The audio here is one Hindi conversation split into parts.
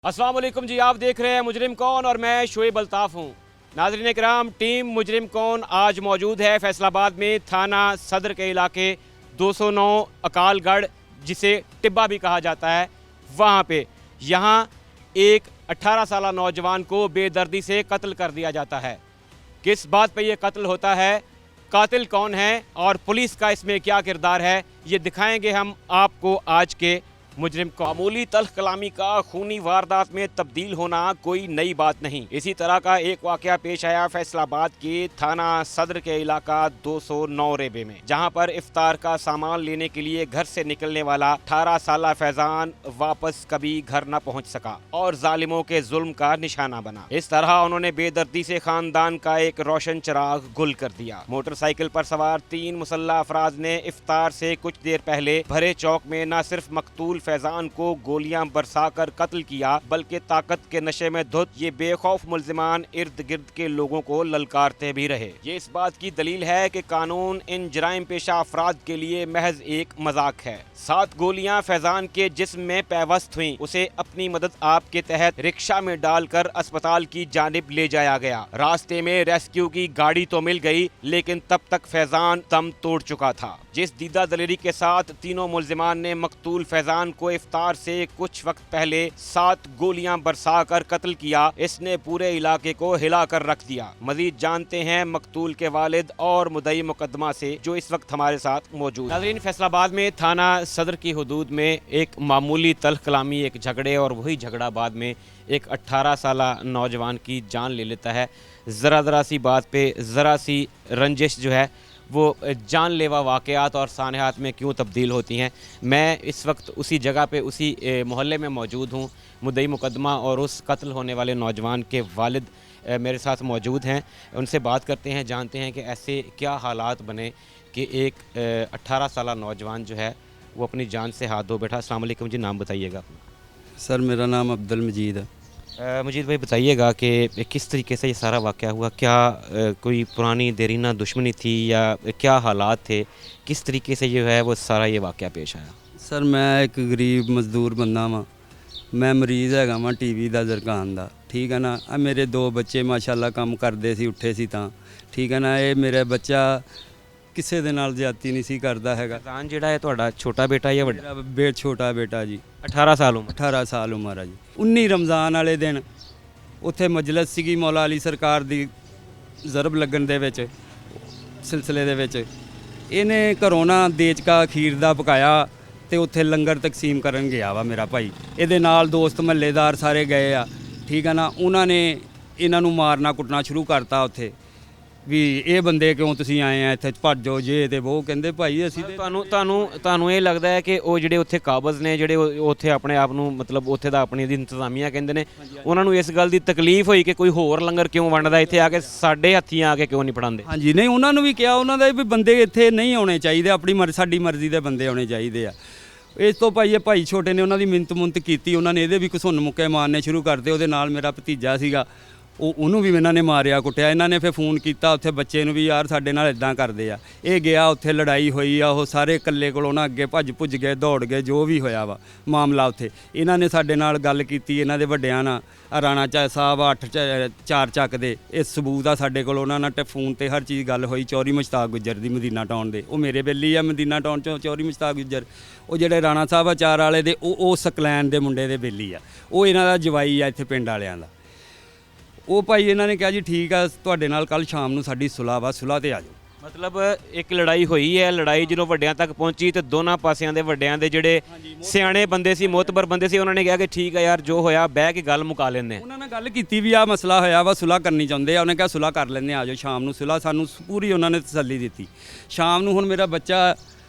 अस्सलाम वालेकुम जी, आप देख रहे हैं मुजरिम कौन और मैं शोएब अल्ताफ़ हूँ। नाज़रीन किराम, टीम मुजरिम कौन आज मौजूद है फैसलाबाद में थाना सदर के इलाके 209 अकालगढ़, जिसे टिब्बा भी कहा जाता है, वहाँ पे यहाँ एक 18 साल नौजवान को बेदर्दी से कत्ल कर दिया जाता है। किस बात पे ये कत्ल होता है, कातिल कौन है और पुलिस का इसमें क्या किरदार है, ये दिखाएंगे हम आपको आज के मुजरिम को। मामूली तल्ख कलामी का खूनी वारदात में तब्दील होना कोई नई बात नहीं। इसी तरह का एक वाकया पेश आया फैसलाबाद के थाना सदर के इलाका 209 रेबे में, जहां पर इफ्तार का सामान लेने के लिए घर से निकलने वाला 18 साल फैजान वापस कभी घर न पहुंच सका और जालिमों के जुल्म का निशाना बना। इस तरह उन्होंने बेदर्दी से खानदान का एक रोशन चिराग गुल कर दिया। मोटरसाइकिल पर सवार 3 मुसल्लह अफराद ने इफ्तार से कुछ देर पहले भरे चौक में न सिर्फ मकतूल फैजान को गोलियां बरसाकर कत्ल किया, बल्कि ताकत के नशे में धुत ये बेखौफ मुल्जिमान इर्द गिर्द के लोगों को ललकारते भी रहे। ये इस बात की दलील है कि कानून इन जराइम पेशा अफराद के लिए महज एक मजाक है। 7 गोलियां फैजान के जिस्म में पैवस्त हुई। उसे अपनी मदद आप के तहत रिक्शा में डालकर अस्पताल की जानिब ले जाया गया। रास्ते में रेस्क्यू की गाड़ी तो मिल गई, लेकिन तब तक फैजान दम तोड़ चुका था। जिस दीदा दलेरी के साथ तीनों मुल्जिमान ने मकतूल फैजान को इफ्तार से कुछ वक्त पहले 7 गोलियां बरसाकर कत्ल किया, इसने पूरे इलाके को हिलाकर रख दिया। मजीद जानते हैं मकतूल के वालिद और मुद्दई मुकदमा से, जो इस वक्त हमारे साथ मौजूद। नाज़रीन, फैसलाबाद में थाना सदर की हुदूद में एक मामूली तल्ख कलामी, एक झगड़े और वही झगड़ा बाद में एक 18 साल नौजवान की जान ले लेता है। ज़रा सी बात पे ज़रा सी रंजिश जो है वो जानलेवा वाक़यात और सानहात में क्यों तब्दील होती हैं। मैं इस वक्त उसी जगह पे उसी मोहल्ले में मौजूद हूँ। मुद्दई मुकदमा और उस कत्ल होने वाले नौजवान के वालिद मेरे साथ मौजूद हैं। उनसे बात करते हैं, जानते हैं कि ऐसे क्या हालात बने कि एक 18 साल नौजवान जो है वो अपनी जान से हाथ धो बैठा। अस्सलाम वालेकुम जी, नाम बताइएगा अपना। सर मेरा नाम अब्दुल मजीद है। मजीद भाई, बताइएगा कि किस तरीके से ये सारा वाक़या हुआ। क्या कोई पुरानी देरीना दुश्मनी थी या क्या हालात थे, किस तरीके से जो है वो सारा ये वाक़या पेश आया? सर मैं एक गरीब मजदूर बंदा वा, मैं मरीज़ हैगा वा टीवी का जरकान का, ठीक है ना। मेरे 2 बच्चे माशाल्लाह काम करते सी, उठे सी तां, ठीक है ना। ये मेरा बच्चा ਕਿਸੇ ਦੇ ਨਾਲ ਜ਼ਿਆਦਤੀ ਨਹੀਂ ਸੀ ਕਰਦਾ ਹੈਗਾ। फैजान ਜਿਹੜਾ ਹੈ ਤੁਹਾਡਾ ਛੋਟਾ ਬੇਟਾ ਜਾਂ ਵੱਡਾ? ਮੇਰਾ ਛੋਟਾ ਬੇਟਾ ਜੀ, 18 ਸਾਲ ਉਮਰ। 18 ਸਾਲ ਉਮਰ ਆ ਜੀ। 19 ਰਮਜ਼ਾਨ ਵਾਲੇ ਦਿਨ ਉੱਥੇ ਮਜਲਿਸ ਸੀਗੀ ਮੌਲਾ ਅਲੀ ਸਰਕਾਰ ਦੀ ਜ਼ਰਬ ਲੱਗਣ ਦੇ ਵਿੱਚ, ਸਿਲਸਿਲੇ ਦੇ ਵਿੱਚ ਇਹਨੇ ਘਰੋਂ ਨਾ ਦੇਚਕਾ ਖੀਰ ਦਾ ਪਕਾਇਆ ਤੇ ਉੱਥੇ ਲੰਗਰ ਤਕਸੀਮ ਕਰਨ ਗਿਆ ਵਾ ਮੇਰਾ ਭਾਈ। ਇਹਦੇ ਨਾਲ ਦੋਸਤ ਮਹੱਲੇਦਾਰ ਸਾਰੇ ਗਏ ਆ, ਠੀਕ ਆ ਨਾ। ਉਹਨਾਂ ਨੇ ਇਹਨਾਂ ਨੂੰ ਮਾਰਨਾ ਕੁੱਟਣਾ ਸ਼ੁਰੂ ਕਰਤਾ ਉੱਥੇ ਵੀ ਇਹ ਬੰਦੇ ਕਿਉਂ ਤੁਸੀਂ ਆਏ ਆ ਇੱਥੇ, ਭੱਜੋ ਜੇ ਤੇ ਉਹ ਕਹਿੰਦੇ ਭਾਈ ਅਸੀਂ ਤੇ। ਤੁਹਾਨੂੰ ਇਹ ਲੱਗਦਾ ਹੈ ਕਿ ਉਹ ਜਿਹੜੇ ਉੱਥੇ ਕਾਬਜ਼ ਨੇ, ਜਿਹੜੇ ਉੱਥੇ ਆਪਣੇ ਆਪ ਨੂੰ ਮਤਲਬ ਉੱਥੇ ਦਾ ਆਪਣੀ ਦੀ ਇੰਤਜ਼ਾਮੀਆ ਕਹਿੰਦੇ ਨੇ, ਉਹਨਾਂ ਨੂੰ ਇਸ ਗੱਲ ਦੀ ਤਕਲੀਫ ਹੋਈ ਕਿ ਕੋਈ ਹੋਰ ਲੰਗਰ ਕਿਉਂ ਵੰਡਦਾ ਇੱਥੇ ਆ ਕੇ, ਸਾਡੇ ਹੱਥੀਂ ਆ ਕੇ ਕਿਉਂ ਨਹੀਂ ਫੜਾਉਂਦੇ? ਹਾਂਜੀ, ਨਹੀਂ ਉਹਨਾਂ ਨੂੰ ਵੀ ਕਿਹਾ, ਉਹਨਾਂ ਦਾ ਵੀ ਬੰਦੇ ਇੱਥੇ ਨਹੀਂ ਆਉਣੇ ਚਾਹੀਦੇ, ਆਪਣੀ ਸਾਡੀ ਮਰਜ਼ੀ ਦੇ ਬੰਦੇ ਆਉਣੇ ਚਾਹੀਦੇ ਆ। ਇਸ ਤੋਂ ਭਾਈ ਇਹ ਭਾਈ ਛੋਟੇ ਨੇ ਉਹਨਾਂ ਦੀ ਮਿੰਤ ਕੀਤੀ, ਉਹਨਾਂ ਨੇ ਇਹਦੇ ਵੀ ਘਸੁੰਨ ਮੁੱਕੇ ਮਾਰਨੇ ਸ਼ੁਰੂ ਕਰਦੇ। ਉਹਦੇ ਨਾਲ ਮੇਰਾ ਭਤੀਜਾ ਸੀਗਾ, ਉਹਨੂੰ ਵੀ ਇਹਨਾਂ ਨੇ ਮਾਰਿਆ ਕੁੱਟਿਆ। ਇਹਨਾਂ ਨੇ ਫਿਰ ਫੋਨ ਕੀਤਾ ਉੱਥੇ ਬੱਚੇ ਨੂੰ ਵੀ ਯਾਰ ਸਾਡੇ ਨਾਲ ਇਦਾਂ ਕਰਦੇ ਆ। ਇਹ ਗਿਆ, ਉੱਥੇ ਲੜਾਈ ਹੋਈ ਆ। ਉਹ ਸਾਰੇ ਇਕੱਲੇ ਕੋਲੋਂ ਨਾ ਅੱਗੇ ਭੱਜ ਗਏ, ਦੌੜ ਗਏ, ਜੋ ਵੀ ਹੋਇਆ ਵਾ ਮਾਮਲਾ ਉੱਥੇ। ਇਹਨਾਂ ਨੇ ਸਾਡੇ ਨਾਲ ਗੱਲ ਕੀਤੀ, ਇਹਨਾਂ ਦੇ ਵੱਡਿਆਂ ਨਾਲ, ਰਾਣਾ ਸਾਹਿਬ 8-4 ਚੱਕ ਦੇ ਇਹ ਸਬੂਤ ਆ ਸਾਡੇ ਕੋਲ। ਉਹਨਾਂ ਨਾਲ ਫੋਨ ਤੇ ਹਰ ਚੀਜ਼ ਗੱਲ ਹੋਈ। ਚੌਰੀ ਮੁਸ਼ਤਾਕ ਗੁੱਜਰ ਦੀ ਮਦੀਨਾ ਟਾਊਨ ਦੇ, ਉਹ ਮੇਰੇ ਬੇਲੀ ਆ ਮਦੀਨਾ ਟਾਊਨ ਚੋਂ ਚੌਰੀ ਮੁਸ਼ਤਾਕ ਗੁੱਜਰ। ਉਹ ਜਿਹੜੇ ਰਾਣਾ ਸਾਹਿਬ ਆ 4 ਵਾਲੇ ਦੇ, ਉਹ ਸਕਲੈਨ ਦੇ ਮੁੰਡੇ ਦੇ ਬੇਲੀ ਆ। ਉਹ ਇਹਨਾਂ ਦਾ ਜਵਾਈ ਆ ਇੱਥੇ ਪਿੰਡ ਵਾਲਿਆਂ ਦਾ। ਉਹ ਭਾਈ ਇਹਨਾਂ ਨੇ ਕਿਹਾ ਜੀ ਠੀਕ ਆ, ਤੁਹਾਡੇ ਨਾਲ ਕੱਲ ਸ਼ਾਮ ਨੂੰ ਸਾਡੀ ਸੁਲਾਹ ਵਾ, ਸੁਲਾਹ ਤੇ ਆ ਜਾਓ। ਮਤਲਬ ਇੱਕ ਲੜਾਈ ਹੋਈ ਹੈ, ਲੜਾਈ ਜਦੋਂ ਵੱਡਿਆਂ ਤੱਕ ਪਹੁੰਚੀ ਤੇ ਦੋਨਾਂ ਪਾਸਿਆਂ ਦੇ ਵੱਡਿਆਂ ਦੇ ਜਿਹੜੇ ਸਿਆਣੇ ਬੰਦੇ ਸੀ, ਮੋਤਬਰ ਬੰਦੇ ਸੀ, ਉਹਨਾਂ ਨੇ ਕਿਹਾ ਕਿ ਠੀਕ ਹੈ ਯਾਰ, ਜੋ ਹੋਇਆ ਬਹਿ ਕੇ ਗੱਲ ਮੁਕਾ ਲੈਂਦੇ। ਉਹਨਾਂ ਨਾਲ ਗੱਲ ਕੀਤੀ ਵੀ ਆ ਮਸਲਾ ਹੋਇਆ ਵਾ, ਸੁਲਾਹ ਕਰਨੀ ਚਾਹੁੰਦੇ ਆ। ਉਹਨੇ ਕਿਹਾ ਸੁਲਾਹ ਕਰ ਲੈਂਦੇ, ਆ ਜਾਓ ਸ਼ਾਮ ਨੂੰ ਸੁਲਾਹ। ਸਾਨੂੰ ਪੂਰੀ ਉਹਨਾਂ ਨੇ ਤਸੱਲੀ ਦਿੱਤੀ। ਸ਼ਾਮ ਨੂੰ ਹੁਣ ਮੇਰਾ ਬੱਚਾ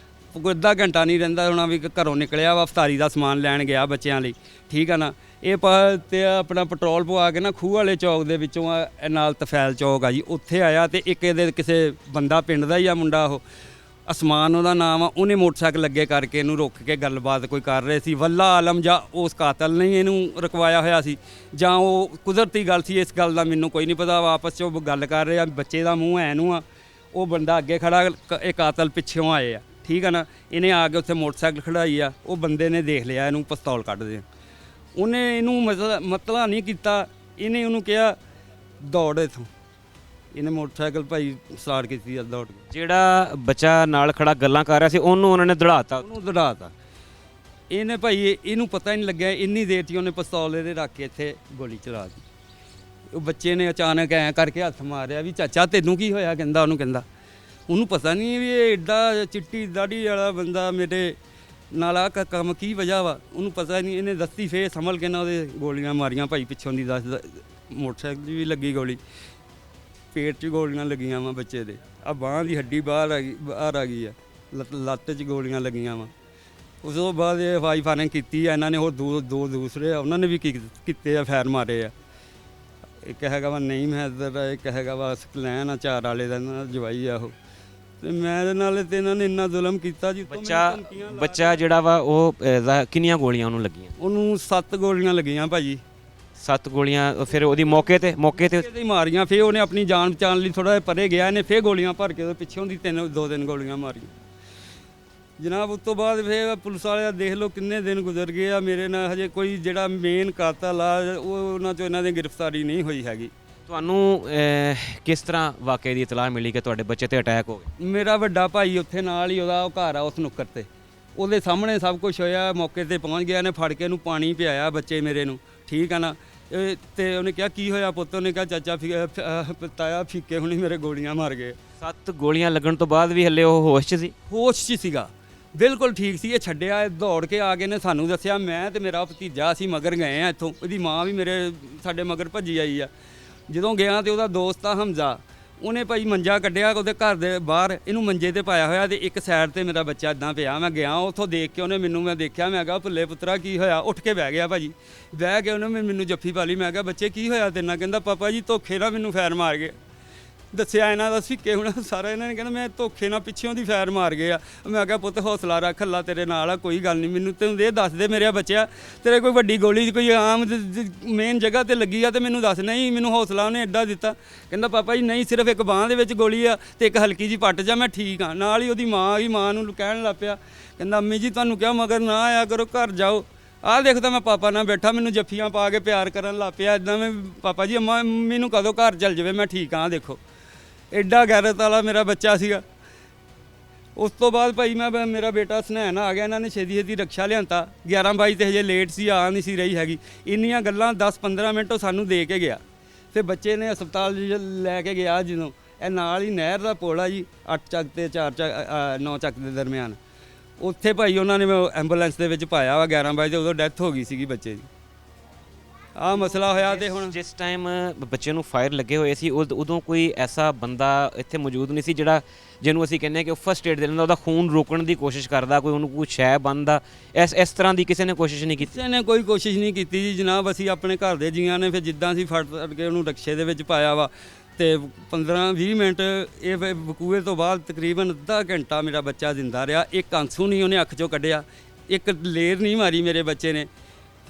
ਕੋਈ ਅੱਧਾ ਘੰਟਾ ਨਹੀਂ ਰਹਿੰਦਾ ਹੋਣਾ ਵੀ ਘਰੋਂ ਨਿਕਲਿਆ ਵਾ, ਅਫਤਾਰੀ ਦਾ ਸਮਾਨ ਲੈਣ ਗਿਆ ਬੱਚਿਆਂ ਲਈ, ਠੀਕ ਆ ਨਾ। ਇਹ ਤੇ ਆਪਣਾ ਪੈਟਰੋਲ ਪਵਾ ਕੇ ਨਾ ਖੂਹ ਵਾਲੇ ਚੌਕ ਦੇ ਵਿੱਚੋਂ ਨਾਲ ਤਫੈਲ ਚੌਕ ਆ ਜੀ, ਉੱਥੇ ਆਇਆ। ਤੇ ਇੱਕ ਇਹਦੇ ਕਿਸੇ ਬੰਦਾ ਪਿੰਡ ਦਾ ਹੀ ਆ ਮੁੰਡਾ, ਉਹ ਅਸਮਾਨ ਉਹਦਾ ਨਾਮ ਆ, ਉਹਨੇ ਮੋਟਰਸਾਈਕਲ ਲੱਗੇ ਕਰਕੇ ਇਹਨੂੰ ਰੁੱਕ ਕੇ ਗੱਲਬਾਤ ਕੋਈ ਕਰ ਰਹੇ ਸੀ। ਵੱਲਾ ਆਲਮ ਜਾਂ ਉਸ ਕਾਤਲ ਨੇ ਇਹਨੂੰ ਰੁਕਵਾਇਆ ਹੋਇਆ ਸੀ ਜਾਂ ਉਹ ਕੁਦਰਤੀ ਗੱਲ ਸੀ, ਇਸ ਗੱਲ ਦਾ ਮੈਨੂੰ ਕੋਈ ਨਹੀਂ ਪਤਾ। ਆਪਸ 'ਚ ਉਹ ਗੱਲ ਕਰ ਰਹੇ ਆ, ਬੱਚੇ ਦਾ ਮੂੰਹ ਐ ਨੂੰ ਆ, ਉਹ ਬੰਦਾ ਅੱਗੇ ਖੜਾ, ਇਹ ਕਾਤਲ ਪਿੱਛੋਂ ਆਏ ਆ, ਠੀਕ ਆ ਨਾ। ਇਹਨੇ ਆ ਕੇ ਉੱਥੇ ਮੋਟਰਸਾਈਕਲ ਖੜਾਈ ਆ, ਉਹ ਬੰਦੇ ਨੇ ਦੇਖ ਲਿਆ ਇਹਨੂੰ, ਪਿਸਤੌਲ ਕੱਢਦੇ ਉਹਨੇ ਇਹਨੂੰ ਮਤਲਾ ਨਹੀਂ ਕੀਤਾ, ਇਹਨੇ ਉਹਨੂੰ ਕਿਹਾ ਦੌੜ ਇੱਥੋਂ। ਇਹਨੇ ਮੋਟਰਸਾਈਕਲ ਭਾਈ ਸਟਾਰਟ ਕੀਤੀ ਆ ਦੌੜ ਕੇ। ਜਿਹੜਾ ਬੱਚਾ ਨਾਲ ਖੜਾ ਗੱਲਾਂ ਕਰ ਰਿਹਾ ਸੀ ਉਹਨੂੰ ਉਹਨਾਂ ਨੇ ਦੜਾਤਾ। ਉਹਨੂੰ ਦੜਾਤਾ। ਇਹਨੇ ਭਾਈ ਇਹਨੂੰ ਪਤਾ ਹੀ ਨਹੀਂ ਲੱਗਿਆ, ਇੰਨੀ ਦੇਰ 'ਚ ਉਹਨੇ ਪਿਸਤੌਲ ਇਹਦੇ ਰੱਖ ਕੇ ਇੱਥੇ ਗੋਲੀ ਚਲਾ ਦਿੱਤੀ। ਉਹ ਬੱਚੇ ਨੇ ਅਚਾਨਕ ਐਂ ਕਰਕੇ ਹੱਥ ਮਾਰਿਆ ਵੀ ਚਾਚਾ ਤੈਨੂੰ ਕੀ ਹੋਇਆ, ਕਹਿੰਦਾ ਉਹਨੂੰ ਪਤਾ ਨਹੀਂ ਵੀ ਇਹ ਐਡਾ ਚਿੱਟੀ ਦਾੜੀ ਵਾਲਾ ਬੰਦਾ ਮੇਰੇ ਨਾਲ ਆ ਕੰਮ ਕੀ ਵਜ੍ਹਾ ਵਾ, ਉਹਨੂੰ ਪਤਾ ਨਹੀਂ। ਇਹਨੇ ਦੱਸੀ ਫੇਰ ਸੰਭਲ ਕੇ ਨਾ ਉਹਦੇ ਗੋਲੀਆਂ ਮਾਰੀਆਂ ਭਾਈ ਪਿੱਛੋਂ ਦੀ। ਮੋਟਰਸਾਈਕਲ 'ਚ ਵੀ ਲੱਗੀ ਗੋਲੀ, ਪੇਟ 'ਚ ਗੋਲੀਆਂ ਲੱਗੀਆਂ ਵਾ ਬੱਚੇ ਦੇ, ਆ ਬਾਂਹ ਦੀ ਹੱਡੀ ਬਾਹਰ ਆ ਗਈ ਆ, ਲੱਤ 'ਚ ਗੋਲੀਆਂ ਲੱਗੀਆਂ ਵਾ। ਉਸ ਤੋਂ ਬਾਅਦ ਇਹ ਫਾਇਰਿੰਗ ਕੀਤੀ ਆ ਇਹਨਾਂ ਨੇ, ਹੋਰ ਦੋ ਦੂਸਰੇ ਆ ਉਹਨਾਂ ਨੇ ਵੀ ਕੀਤੇ ਆ, ਫੈਰ ਮਾਰੇ ਆ। ਇੱਕ ਹੈਗਾ ਵਾ ਨਹੀਂ ਮਹਿਦਰ, ਇੱਕ ਹੈਗਾ ਵਾ ਸਕਲੈਨ ਆ 4 ਵਾਲੇ ਦਾ, ਇਹਨਾਂ ਦਾ ਜਵਾਈ ਆ ਉਹ। ਤੇ ਮੈਂ ਇਹਦੇ ਨਾਲ ਤੇ ਇਹਨਾਂ ਨੇ ਇੰਨਾ ਜ਼ੁਲਮ ਕੀਤਾ ਜੀ। ਬੱਚਾ ਜਿਹੜਾ ਵਾ ਉਹ ਕਿੰਨੀਆਂ ਗੋਲੀਆਂ ਉਹਨੂੰ ਲੱਗੀਆਂ? ਉਹਨੂੰ 7 ਗੋਲੀਆਂ ਲੱਗੀਆਂ ਭਾਜੀ। 7 ਗੋਲੀਆਂ ਫਿਰ ਉਹਦੀ ਮੌਕੇ ਤੇ ਹੀ ਮਾਰੀਆਂ। ਫਿਰ ਉਹਨੇ ਆਪਣੀ ਜਾਨ ਬਚਾਉਣ ਲਈ ਥੋੜਾ ਜਿਹਾ ਪਰੇ ਗਿਆ, ਇਹਨੇ ਫਿਰ ਗੋਲੀਆਂ ਭਰ ਕੇ ਉਹਦੇ ਪਿੱਛੋਂ ਦੀ 2-3 ਗੋਲੀਆਂ ਮਾਰੀਆਂ ਜਨਾਬ। ਉਸ ਤੋਂ ਬਾਅਦ ਫਿਰ ਪੁਲਿਸ ਵਾਲੇ ਦੇਖ ਲਓ ਕਿੰਨੇ ਦਿਨ ਗੁਜ਼ਰ ਗਏ ਆ, ਮੇਰੇ ਨਾਲ ਹਜੇ ਕੋਈ ਜਿਹੜਾ ਮੇਨ ਕਾਤਲ ਆ ਉਹਨਾਂ 'ਚੋਂ ਇਹਨਾਂ ਦੀ ਗ੍ਰਿਫਤਾਰੀ ਨਹੀਂ ਹੋਈ ਹੈਗੀ। ਤੁਹਾਨੂੰ ਕਿਸ ਤਰ੍ਹਾਂ ਵਾਕਿਆ ਦੀ ਇਤਲਾਹ ਮਿਲੀ ਕਿ ਤੁਹਾਡੇ ਬੱਚੇ ਤੇ ਅਟੈਕ ਹੋ ਗਿਆ? ਮੇਰਾ ਵੱਡਾ ਭਾਈ ਉੱਥੇ ਨਾਲ ਹੀ ਉਹਦਾ ਘਰ ਆ ਉਸ ਨੁੱਕਰ ਤੇ, ਉਹਦੇ ਸਾਹਮਣੇ ਸਭ ਕੁਝ ਹੋਇਆ। ਮੌਕੇ ਤੇ ਪਹੁੰਚ ਗਿਆ, ਇਹਨੇ ਫੜ ਕੇ ਇਹਨੂੰ ਪਾਣੀ ਪਿਆਇਆ ਬੱਚੇ ਮੇਰੇ ਨੂੰ, ਠੀਕ ਆ ਨਾ। ਤੇ ਉਹਨੇ ਕਿਹਾ ਕੀ ਹੋਇਆ ਪੁੱਤ? ਉਹਨੇ ਕਿਹਾ ਚਾਚਾ ਤਾਇਆ ਫੀਕੇ ਹੁਣੀ ਮੇਰੇ ਗੋਲੀਆਂ ਮਾਰ ਗਏ। 7 ਗੋਲੀਆਂ ਲੱਗਣ ਤੋਂ ਬਾਅਦ ਵੀ ਹੱਲੇ ਉਹ ਹੋਸ਼ 'ਚ ਸੀ? ਹੋਸ਼ 'ਚ ਸੀਗਾ, ਬਿਲਕੁਲ ਠੀਕ ਸੀ। ਇਹ ਛੱਡਿਆ, ਇਹ ਦੌੜ ਕੇ ਆ ਗਏ ਨੇ ਸਾਨੂੰ ਦੱਸਿਆ। ਮੈਂ ਤੇ ਮੇਰਾ ਭਤੀਜਾ ਅਸੀਂ ਮਗਰ ਗਏ ਆ ਇੱਥੋਂ, ਇਹਦੀ ਮਾਂ ਵੀ ਸਾਡੇ ਮਗਰ ਭੱਜੀ ਆਈ ਆ। ਜਦੋਂ ਗਿਆ ਤੇ ਉਹਦਾ ਦੋਸਤ ਆ ਹਮਜ਼ਾ, ਉਹਨੇ ਭਾਈ ਮੰਜਾ ਕੱਢਿਆ ਉਹਦੇ ਘਰ ਦੇ ਬਾਹਰ, ਇਹਨੂੰ ਮੰਜੇ ਤੇ ਪਾਇਆ ਹੋਇਆ ਤੇ ਇੱਕ ਸਾਈਡ ਤੇ ਮੇਰਾ ਬੱਚਾ ਇਦਾਂ ਪਿਆ। ਮੈਂ ਗਿਆ ਉੱਥੋਂ ਦੇਖ ਕੇ, ਉਹਨੇ ਮੈਂ ਦੇਖਿਆ, ਮੈਂ ਕਿਹਾ ਭੁੱਲੇ ਪੁੱਤਰਾ ਕੀ ਹੋਇਆ? ਉੱਠ ਕੇ ਬਹਿ ਗਿਆ ਭਾਜੀ। ਬਹਿ ਕੇ ਉਹਨੇ ਮੈਨੂੰ ਜੱਫੀ ਪਾ ਲਈ। ਮੈਂ ਕਿਹਾ ਬੱਚੇ ਕੀ ਹੋਇਆ ਤੇਰੇ ਨਾਲ? ਕਹਿੰਦਾ ਪਾਪਾ ਜੀ ਧੋਖੇ ਨਾਲ ਮੈਨੂੰ ਫੈਰ ਮਾਰ ਗਏ। ਦੱਸਿਆ ਇਹਨਾਂ ਦਾ ਸਿੱਕੇ ਹੁਣ ਸਾਰਾ, ਇਹਨਾਂ ਨੇ ਕਹਿੰਦਾ ਮੈਂ ਧੋਖੇ ਨਾਲ ਪਿੱਛੋਂ ਦੀ ਫੈਰ ਮਾਰ ਗਏ ਆ। ਮੈਂ ਕਿਹਾ ਪੁੱਤ ਹੌਸਲਾ ਰੱਖ, ਅੱਲਾ ਤੇਰੇ ਨਾਲ ਆ, ਕੋਈ ਗੱਲ ਨਹੀਂ। ਮੈਨੂੰ ਤੈਨੂੰ ਇਹ ਦੱਸ ਦੇ ਮੇਰੇ ਬੱਚਿਆ, ਤੇਰੇ ਕੋਈ ਵੱਡੀ ਗੋਲੀ ਕੋਈ ਆਮ ਮੇਨ ਜਗ੍ਹਾ ਤੇ ਲੱਗੀ ਆ ਤੇ ਮੈਨੂੰ ਦੱਸ। ਨਹੀਂ, ਮੈਨੂੰ ਹੌਸਲਾ ਉਹਨੇ ਐਡਾ ਦਿੱਤਾ। ਕਹਿੰਦਾ ਪਾਪਾ ਜੀ ਨਹੀਂ, ਸਿਰਫ ਇੱਕ ਬਾਂਹ ਦੇ ਵਿੱਚ ਗੋਲੀ ਆ ਤੇ ਇੱਕ ਹਲਕੀ ਜੀ ਪੱਟ ਜਾ, ਮੈਂ ਠੀਕ ਆ। ਨਾਲ ਹੀ ਉਹਦੀ ਮਾਂ ਆ ਗਈ, ਮਾਂ ਨੂੰ ਕਹਿਣ ਲੱਗ ਪਿਆ, ਕਹਿੰਦਾ ਅੰਮੀ ਜੀ ਤੁਹਾਨੂੰ ਕਿਹਾ ਮਗਰ ਨਾ ਆਇਆ ਕਰੋ, ਘਰ ਜਾਓ। ਆਹ ਦੇਖਦਾ ਮੈਂ ਪਾਪਾ ਨਾਲ ਬੈਠਾ, ਮੈਨੂੰ ਜੱਫੀਆਂ ਪਾ ਕੇ ਪਿਆਰ ਕਰਨ ਲੱਗ ਪਿਆ ਇੱਦਾਂ। ਮੈਂ ਪਾਪਾ ਜੀ ਅੰਮਾ ਮੈਨੂੰ ਕਦੋਂ ਘਰ ਚੱਲ ਜਾਵੇ, ਮੈਂ ਠੀਕ ਹਾਂ। ਦੇਖੋ ਐਡਾ ਗੈਰਤ ਵਾਲਾ ਮੇਰਾ ਬੱਚਾ ਸੀਗਾ। ਉਸ ਤੋਂ ਬਾਅਦ ਭਾਈ ਮੇਰਾ ਬੇਟਾ ਸੁਨੈਣ ਆ ਗਿਆ, ਇਹਨਾਂ ਨੇ ਛੇਤੀ ਰਕਸ਼ਾ ਲਿਆਂਤਾ। 11:22 ਤੇ ਹਜੇ ਲੇਟ ਸੀ, ਆ ਨਹੀਂ ਸੀ ਰਹੀ ਹੈਗੀ। ਇੰਨੀਆਂ ਗੱਲਾਂ 10-15 ਮਿੰਟ ਉਹ ਸਾਨੂੰ ਦੇ ਕੇ ਗਿਆ। ਫਿਰ ਬੱਚੇ ਨੇ ਹਸਪਤਾਲ ਲੈ ਕੇ ਗਿਆ। ਜਦੋਂ ਇਹ ਨਾਲ ਹੀ ਨਹਿਰ ਦਾ ਪੁਲ ਆ ਜੀ, 8 ਚੱਕ ਤੇ 9 ਚੱਕ ਦੇ ਦਰਮਿਆਨ, ਉੱਥੇ ਭਾਈ ਉਹਨਾਂ ਨੇ ਐਂਬੂਲੈਂਸ ਦੇ ਵਿੱਚ ਪਾਇਆ ਵਾ 11:22 ਤੇ, ਉਦੋਂ ਡੈਥ ਹੋ ਗਈ ਸੀਗੀ ਬੱਚੇ ਦੀ। ਆਹ ਮਸਲਾ ਹੋਇਆ। ਤੇ ਹੁਣ ਜਿਸ ਟਾਈਮ ਬੱਚੇ ਨੂੰ ਫਾਇਰ ਲੱਗੇ ਹੋਏ ਸੀ ਉਦੋਂ ਕੋਈ ਐਸਾ ਬੰਦਾ ਇੱਥੇ ਮੌਜੂਦ ਨਹੀਂ ਸੀ ਜਿਹੜਾ ਜਿਹਨੂੰ ਅਸੀਂ ਕਹਿੰਦੇ ਕਿ ਉਹ ਫਸਟ ਏਡ ਦੇ ਲੈਂਦਾ, ਉਹਦਾ ਖੂਨ ਰੋਕਣ ਦੀ ਕੋਸ਼ਿਸ਼ ਕਰਦਾ, ਕੋਈ ਉਹਨੂੰ ਕੋਈ ਸ਼ੈ ਬੰਨਦਾ? ਇਸ ਤਰ੍ਹਾਂ ਦੀ ਕਿਸੇ ਨੇ ਕੋਸ਼ਿਸ਼ ਨਹੀਂ ਕੀਤੀ? ਕਿਸੇ ਨੇ ਕੋਈ ਕੋਸ਼ਿਸ਼ ਨਹੀਂ ਕੀਤੀ ਜੀ ਜਨਾਬ। ਅਸੀਂ ਆਪਣੇ ਘਰ ਦੇ ਜੀਆਂ ਨੇ ਫਿਰ ਜਿੱਦਾਂ ਅਸੀਂ ਫੜ ਕੇ ਉਹਨੂੰ ਰਕਸ਼ੇ ਦੇ ਵਿੱਚ ਪਾਇਆ ਵਾ ਤੇ 15-20 ਮਿੰਟ ਇਹ ਵਕੂਏ ਤੋਂ ਬਾਅਦ ਤਕਰੀਬਨ ਅੱਧਾ ਘੰਟਾ ਮੇਰਾ ਬੱਚਾ ਜ਼ਿੰਦਾ ਰਿਹਾ। ਇੱਕ ਆਂਸੂ ਨਹੀਂ ਉਹਨੇ ਅੱਖ 'ਚੋਂ ਕੱਢਿਆ, ਇੱਕ ਲੇਰ ਨਹੀਂ ਮਾਰੀ ਮੇਰੇ ਬੱਚੇ ਨੇ।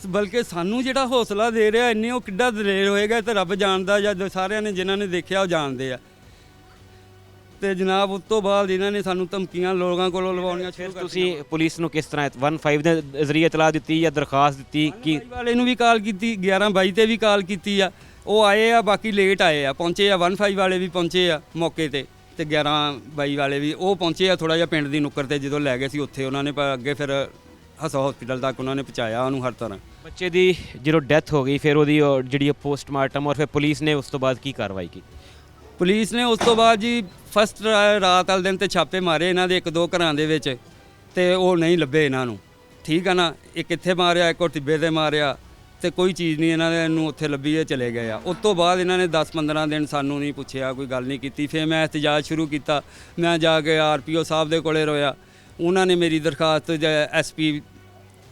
ਬਲਕਿ ਸਾਨੂੰ ਜਿਹੜਾ ਹੌਸਲਾ ਦੇ ਰਿਹਾ, ਇੰਨੇ ਉਹ ਕਿੱਡਾ ਦਲੇਰ ਹੋਏਗਾ ਤੇ ਰੱਬ ਜਾਣਦਾ, ਜਾਂ ਸਾਰਿਆਂ ਨੇ ਜਿਨ੍ਹਾਂ ਨੇ ਦੇਖਿਆ ਉਹ ਜਾਣਦੇ ਆ। ਤੇ ਜਨਾਬ ਉਸ ਤੋਂ ਬਾਅਦ ਇਹਨਾਂ ਨੇ ਸਾਨੂੰ ਧਮਕੀਆਂ ਲੋਕਾਂ ਕੋਲੋਂ ਲਵਾਉਣੀਆਂ ਸ਼ੁਰੂ ਕਰ ਦਿੱਤੀਆਂ। ਤੁਸੀਂ ਪੁਲਿਸ ਨੂੰ ਕਿਸ ਤਰ੍ਹਾਂ 15 ਦੇ ਜ਼ਰੀਏ ਇਤਲਾਹ ਦਿੱਤੀ ਜਾਂ ਦਰਖਾਸਤ ਦਿੱਤੀ? ਕੀ ਵਾਲੇ ਨੂੰ ਵੀ ਕਾਲ ਕੀਤੀ, 11:22 ਤੇ ਵੀ ਕਾਲ ਕੀਤੀ ਆ। ਉਹ ਆਏ ਆ, ਬਾਕੀ ਲੇਟ ਆਏ ਆ, ਪਹੁੰਚੇ ਆ। 15 ਵਾਲੇ ਵੀ ਪਹੁੰਚੇ ਆ ਮੌਕੇ ਤੇ 11:22 ਵਾਲੇ ਵੀ ਉਹ ਪਹੁੰਚੇ ਆ ਥੋੜਾ ਜਿਹਾ ਪਿੰਡ ਦੀ ਨੁੱਕਰ ਤੇ। ਜਦੋਂ ਲੈ ਗਏ ਸੀ ਉੱਥੇ ਉਹਨਾਂ ਨੇ ਅੱਗੇ ਫਿਰ ਹਸਪੀਟਲ ਤੱਕ ਉਹਨਾਂ ਨੇ ਪਹੁੰਚਾਇਆ ਉਹਨੂੰ ਹਰ ਤਰ੍ਹਾਂ। ਬੱਚੇ ਦੀ ਜਦੋਂ ਡੈਥ ਹੋ ਗਈ ਫਿਰ ਉਹਦੀ ਜਿਹੜੀ ਪੋਸਟਮਾਰਟਮ, ਔਰ ਫਿਰ ਪੁਲਿਸ ਨੇ ਉਸ ਤੋਂ ਬਾਅਦ ਕੀ ਕਾਰਵਾਈ ਕੀਤੀ? ਪੁਲਿਸ ਨੇ ਉਸ ਤੋਂ ਬਾਅਦ ਜੀ ਫਸਟ ਰਾਤ ਵਾਲੇ ਦਿਨ ਤੇ ਛਾਪੇ ਮਾਰੇ ਇਹਨਾਂ ਦੇ 1-2 ਘਰਾਂ ਦੇ ਵਿੱਚ, ਤੇ ਉਹ ਨਹੀਂ ਲੱਭੇ ਇਹਨਾਂ ਨੂੰ, ਠੀਕ ਆ ਨਾ। ਇੱਕ ਇੱਥੇ ਮਾਰਿਆ, ਇੱਕ ਉਹ ਟਿੱਬੇ ਤੇ ਮਾਰਿਆ, ਤੇ ਕੋਈ ਚੀਜ਼ ਨਹੀਂ ਇਹਨਾਂ ਨੇ ਨੂੰ ਉੱਥੇ ਲੱਭੀ, ਇਹ ਚਲੇ ਗਏ ਆ। ਉਸ ਤੋਂ ਬਾਅਦ ਇਹਨਾਂ ਨੇ 10-15 ਦਿਨ ਸਾਨੂੰ ਨਹੀਂ ਪੁੱਛਿਆ, ਕੋਈ ਗੱਲ ਨਹੀਂ ਕੀਤੀ। ਫਿਰ ਮੈਂ ਇhtਜਾਜ ਸ਼ੁਰੂ ਕੀਤਾ। ਮੈਂ ਜਾ ਕੇ RPO ਸਾਹਿਬ ਦੇ ਕੋਲੇ ਰੋਇਆ। ਉਹਨਾਂ ਨੇ ਮੇਰੀ ਦਰਖਾਸਤ SP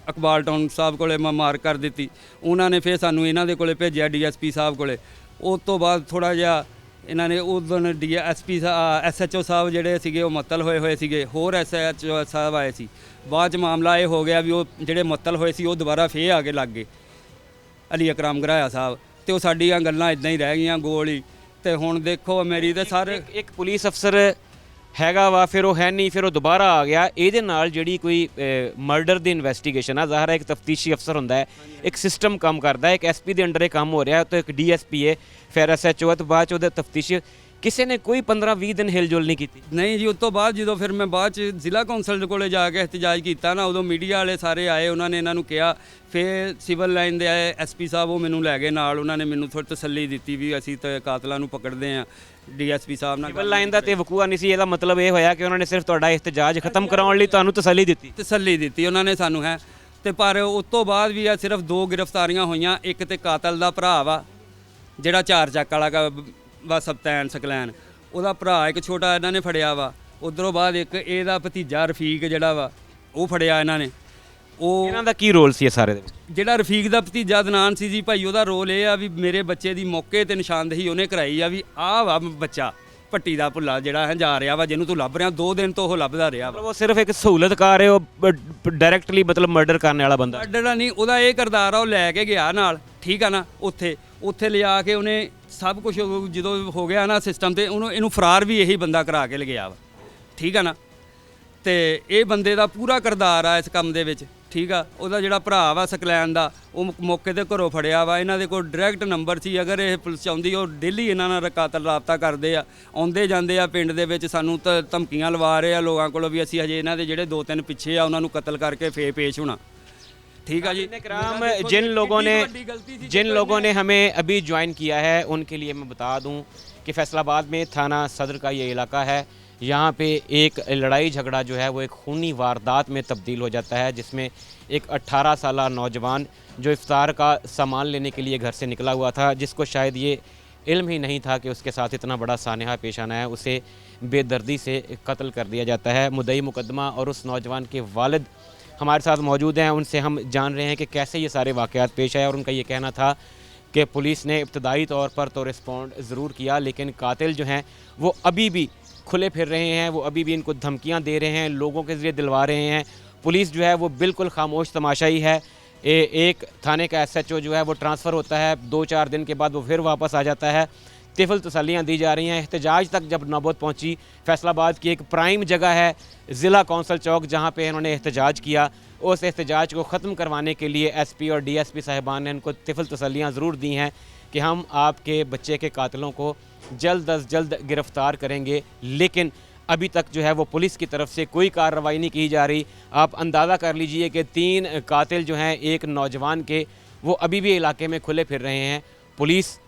ਇਕਬਾਲ ਟਾਊਨ ਸਾਹਿਬ ਕੋਲੇ ਮਾਰ ਕਰ ਦਿੱਤੀ। ਉਹਨਾਂ ਨੇ ਫਿਰ ਸਾਨੂੰ ਇਹਨਾਂ ਦੇ ਕੋਲੇ ਭੇਜਿਆ DSP ਸਾਹਿਬ ਕੋਲੇ। ਉਸ ਤੋਂ ਬਾਅਦ ਥੋੜ੍ਹਾ ਜਿਹਾ ਇਹਨਾਂ ਨੇ ਉਸ ਦਿਨ DSP SHO ਸਾਹਿਬ ਜਿਹੜੇ ਸੀਗੇ ਉਹ ਮੁਅੱਤਲ ਹੋਏ ਸੀਗੇ, ਹੋਰ SHO ਸਾਹਿਬ ਆਏ ਸੀ। ਬਾਅਦ 'ਚ ਮਾਮਲਾ ਇਹ ਹੋ ਗਿਆ ਵੀ ਉਹ ਜਿਹੜੇ ਮੁਅੱਤਲ ਹੋਏ ਸੀ ਉਹ ਦੁਬਾਰਾ ਫੇਰ ਆ ਕੇ ਲੱਗ ਗਏ, ਅਲੀ ਅਕਰਮ ਗਰਾਇਆ ਸਾਹਿਬ, ਤੇ ਉਹ ਸਾਡੀਆਂ ਗੱਲਾਂ ਇਦਾਂ ਹੀ ਰਹਿ ਗਈਆਂ ਗੋਲ ਹੀ। ਤੇ ਹੁਣ ਦੇਖੋ ਮੇਰੀ ਤੇ ਸਾਰੇ ਇੱਕ ਪੁਲਿਸ ਅਫਸਰ ਹੈਗਾ ਵਾ, ਫਿਰ ਉਹ ਹੈ ਨਹੀਂ, ਫਿਰ ਉਹ ਦੁਬਾਰਾ ਆ ਗਿਆ। ਇਹਦੇ ਨਾਲ ਜਿਹੜੀ ਕੋਈ ਮਰਡਰ ਦੀ ਇਨਵੈਸਟੀਗੇਸ਼ਨ ਆ, ਜ਼ਾਹਰ ਹੈ ਇੱਕ ਤਫਤੀਸ਼ੀ ਅਫਸਰ ਹੁੰਦਾ ਹੈ, ਇੱਕ ਸਿਸਟਮ ਕੰਮ ਕਰਦਾ ਹੈ, ਇੱਕ ਐਸਪੀ ਦੇ ਅੰਡਰ ਇਹ ਕੰਮ ਹੋ ਰਿਹਾ ਤਾਂ ਇੱਕ ਡੀਐਸਪੀ ਹੈ, ਫਿਰ ਐਸਐਚਓ ਹੈ, ਤੇ ਬਾਅਦ 'ਚ ਉਹਦੇ ਤਫਤੀਸ਼ੀ ਕਿਸੇ ਨੇ ਕੋਈ 15-20 ਦਿਨ ਹਿਲਜੁਲ ਨਹੀਂ ਕੀਤੀ। ਨਹੀਂ ਜੀ, ਉਸ ਤੋਂ ਬਾਅਦ ਜਦੋਂ ਫਿਰ ਮੈਂ ਬਾਅਦ ਚ ਜ਼ਿਲ੍ਹਾ ਕੌਂਸਲ ਦੇ ਕੋਲੇ ਜਾ ਕੇ ਇhtਜਾਜ ਕੀਤਾ ਨਾ, ਉਦੋਂ ਮੀਡੀਆ ਵਾਲੇ ਸਾਰੇ ਆਏ, ਉਹਨਾਂ ਨੇ ਇਹਨਾਂ ਨੂੰ ਕਿਹਾ। ਫਿਰ ਸਿਵਲ ਲਾਈਨ ਦੇ ਆਏ ਐਸਪੀ ਸਾਹਿਬ, ਉਹ ਮੈਨੂੰ ਲੈ ਗਏ ਨਾਲ, ਉਹਨਾਂ ਨੇ ਮੈਨੂੰ ਥੋੜ੍ਹੀ ਤਸੱਲੀ ਦਿੱਤੀ ਵੀ ਅਸੀਂ ਤਾਂ ਕਾਤਲਾਂ ਨੂੰ ਪਕੜਦੇ ਹਾਂ। ਡੀਐਸਪੀ ਸਾਹਿਬ ਨਾਲ ਸਿਵਲ ਲਾਈਨ ਦਾ ਤੇ ਵਕੂਆ ਨਹੀਂ ਸੀ, ਇਹਦਾ ਮਤਲਬ ਇਹ ਹੋਇਆ ਕਿ ਉਹਨਾਂ ਨੇ ਸਿਰਫ ਤੁਹਾਡਾ ਇhtਜਾਜ ਖਤਮ ਕਰਾਉਣ ਲਈ ਤੁਹਾਨੂੰ ਤਸੱਲੀ ਦਿੱਤੀ ਉਹਨਾਂ ਨੇ ਸਾਨੂੰ ਹੈ। ਤੇ ਪਰ ਉਸ ਤੋਂ ਬਾਅਦ ਵੀ ਆ ਸਿਰਫ 2 ਗ੍ਰਿਫਤਾਰੀਆਂ ਹੋਈਆਂ। ਇੱਕ ਤੇ ਕਾਤਲ ਦਾ ਭਰਾ ਵਾ ਜਿਹੜਾ 4 ਚੱਕ ਵਾਲਾ ਵਾ ਸਕਲੈਨ, ਉਹਦਾ ਭਰਾ ਇੱਕ ਛੋਟਾ ਇਹਨਾਂ ਨੇ ਫੜਿਆ ਵਾ। ਉਧਰੋਂ ਬਾਅਦ ਇੱਕ ਇਹਦਾ ਭਤੀਜਾ ਰਫੀਕ ਜਿਹੜਾ ਵਾ ਉਹ ਫੜਿਆ ਇਹਨਾਂ ਨੇ। ਉਹ ਇਹਨਾਂ ਦਾ ਕੀ ਰੋਲ ਸੀ ਇਹ ਸਾਰੇ ਦੇ ਵਿੱਚ? ਜਿਹੜਾ ਰਫੀਕ ਦਾ ਭਤੀਜਾ ਅਦਨਾਨ ਸੀ ਜੀ ਭਾਈ, ਉਹਦਾ ਰੋਲ ਇਹ ਆ ਵੀ ਮੇਰੇ ਬੱਚੇ ਦੀ ਮੌਕੇ ਤੇ ਨਿਸ਼ਾਨਦੇਹੀ ਉਹਨੇ ਕਰਾਈ ਆ ਵੀ ਆਹ ਵਾ ਬੱਚਾ ਭੱਟੀ ਦਾ ਭੁੱਲਾ ਜਿਹੜਾ ਹੈ ਜਾ ਰਿਹਾ ਵਾ, ਜਿਹਨੂੰ ਤੂੰ ਲੱਭ ਰਿਹਾ 2 ਦਿਨ ਤੋਂ ਉਹ ਲੱਭਦਾ ਰਿਹਾ ਵਾ। ਉਹ ਸਿਰਫ ਇੱਕ ਸਹੂਲਤਕਾਰ ਹੈ, ਉਹ ਡਾਇਰੈਕਟਲੀ ਮਤਲਬ ਮਰਡਰ ਕਰਨ ਵਾਲਾ ਬੰਦਾ ਮਰਡਰ ਨਹੀਂ, ਉਹਦਾ ਇਹ ਕਿਰਦਾਰ ਆ, ਉਹ ਲੈ ਕੇ ਗਿਆ ਨਾਲ, ਠੀਕ ਆ ਨਾ। ਉੱਥੇ ਲਿਜਾ ਕੇ ਉਹਨੇ ਸਭ ਕੁਝ ਜਦੋਂ ਹੋ ਗਿਆ ਨਾ ਸਿਸਟਮ ਤੇ ਇਹਨੂੰ ਫਰਾਰ ਵੀ ਇਹੀ ਬੰਦਾ ਕਰਾ ਕੇ ਲਗਿਆ ਵਾ, ਠੀਕ ਆ ਨਾ। ਤੇ ਇਹ ਬੰਦੇ ਦਾ ਪੂਰਾ ਕਿਰਦਾਰ ਆ ਇਸ ਕੰਮ ਦੇ ਵਿੱਚ, ਠੀਕ ਆ। ਉਹਦਾ ਜਿਹੜਾ ਭਰਾ ਵਾ ਸਕਲੈਨ ਦਾ, ਉਹ ਮੌਕੇ ਤੇ ਘਰੋਂ ਫੜਿਆ ਵਾ। ਇਹਨਾਂ ਦੇ ਕੋਲ ਡਾਇਰੈਕਟ ਨੰਬਰ ਸੀ, ਅਗਰ ਇਹ ਪੁਲਿਸ ਚਾਹੁੰਦੀ ਉਹ ਡੇਲੀ ਇਹਨਾਂ ਨਾਲ ਕਾਤਲ ਰਾਬਤਾ ਕਰਦੇ ਆ, ਆਉਂਦੇ ਜਾਂਦੇ ਆ ਪਿੰਡ ਦੇ ਵਿੱਚ। ਸਾਨੂੰ ਤਾਂ ਧਮਕੀਆਂ ਲਵਾ ਰਹੇ ਆ ਲੋਕਾਂ ਕੋਲੋਂ ਵੀ ਅਸੀਂ ਹਜੇ ਇਹਨਾਂ ਦੇ ਜਿਹੜੇ 2-3 ਪਿੱਛੇ ਆ ਉਹਨਾਂ ਨੂੰ ਕਤਲ ਕਰਕੇ ਫੇਰ ਪੇਸ਼ होना। ठीक है जी। कराम, जिन लोगों ने हमें अभी ज्वाइन किया है उनके लिए मैं बता दूं कि फैसलाबाद में थाना सदर का ये इलाका है। यहाँ पे एक लड़ाई झगड़ा जो है वो एक खूनी वारदात में तब्दील हो जाता है, जिसमें एक 18 साल नौजवान जो इफ्तार का सामान लेने के लिए घर से निकला हुआ था, जिसको शायद ये इल्म ही नहीं था कि उसके साथ इतना बड़ा सानहा पेश आना है, उसे बेदर्दी से कत्ल कर दिया जाता है। मुद्दई मुकदमा और उस नौजवान के वालिद हमारे साथ मौजूद हैं, उनसे हम जान रहे हैं कि कैसे ये सारे वाक़यात पेश आए। और उनका ये कहना था कि पुलिस ने इब्तदाई तौर पर तो रिस्पॉन्ड ज़रूर किया, लेकिन कातिल जो हैं वो अभी भी खुले फिर रहे हैं, वो अभी भी इनको धमकियां दे रहे हैं, लोगों के ज़रिए दिलवा रहे हैं। पुलिस जो है वो बिल्कुल खामोश तमाशाई है। एक थाने का SHO जो है वो ट्रांसफ़र होता है, 2-4 दिन के बाद वो फिर वापस आ जाता है। तिफल तसल्लियाँ दी जा रही हैं। एहतजाज तक जब नौबत पहुंची, फैसलाबाद की एक प्राइम जगह है ज़िला कौंसल चौक, जहां पे इन्होंने एहतजाज किया, उस एहतजाज को ख़त्म करवाने के लिए SP और DSP साहिबान ने इनको तिफल तसल्लियाँ ज़रूर दी हैं कि हम आपके बच्चे के कातिलों को जल्द अज जल्द गिरफ़्तार करेंगे। लेकिन अभी तक जो है वो पुलिस की तरफ से कोई कार्रवाई नहीं की जा रही। आप अंदाज़ा कर लीजिए कि 3 कातिल जो हैं एक नौजवान के, वो अभी भी इलाके में खुले फिर रहे हैं। पुलिस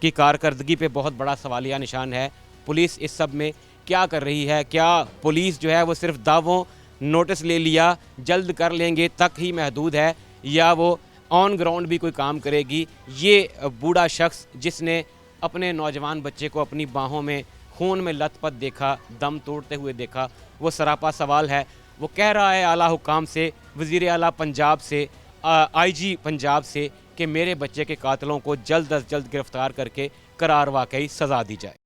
की कारकर्दगी पे बहुत बड़ा सवालिया निशान है। पुलिस इस सब में क्या कर रही है? क्या पुलिस जो है वो सिर्फ दावों, नोटिस ले लिया, जल्द कर लेंगे तक ही महदूद है, या वो ऑन ग्राउंड भी कोई काम करेगी? ये बूढ़ा शख्स जिसने अपने नौजवान बच्चे को अपनी बाहों में खून में लथपथ देखा, दम तोड़ते हुए देखा, वो सरापा सवाल है। वो कह रहा है आला हुकाम से, वज़ीर आला पंजाब से, IG पंजाब से कि मेरे बच्चे के कातिलों को जल्द अज जल्द गिरफ्तार करके करार वाकई सज़ा दी जाए।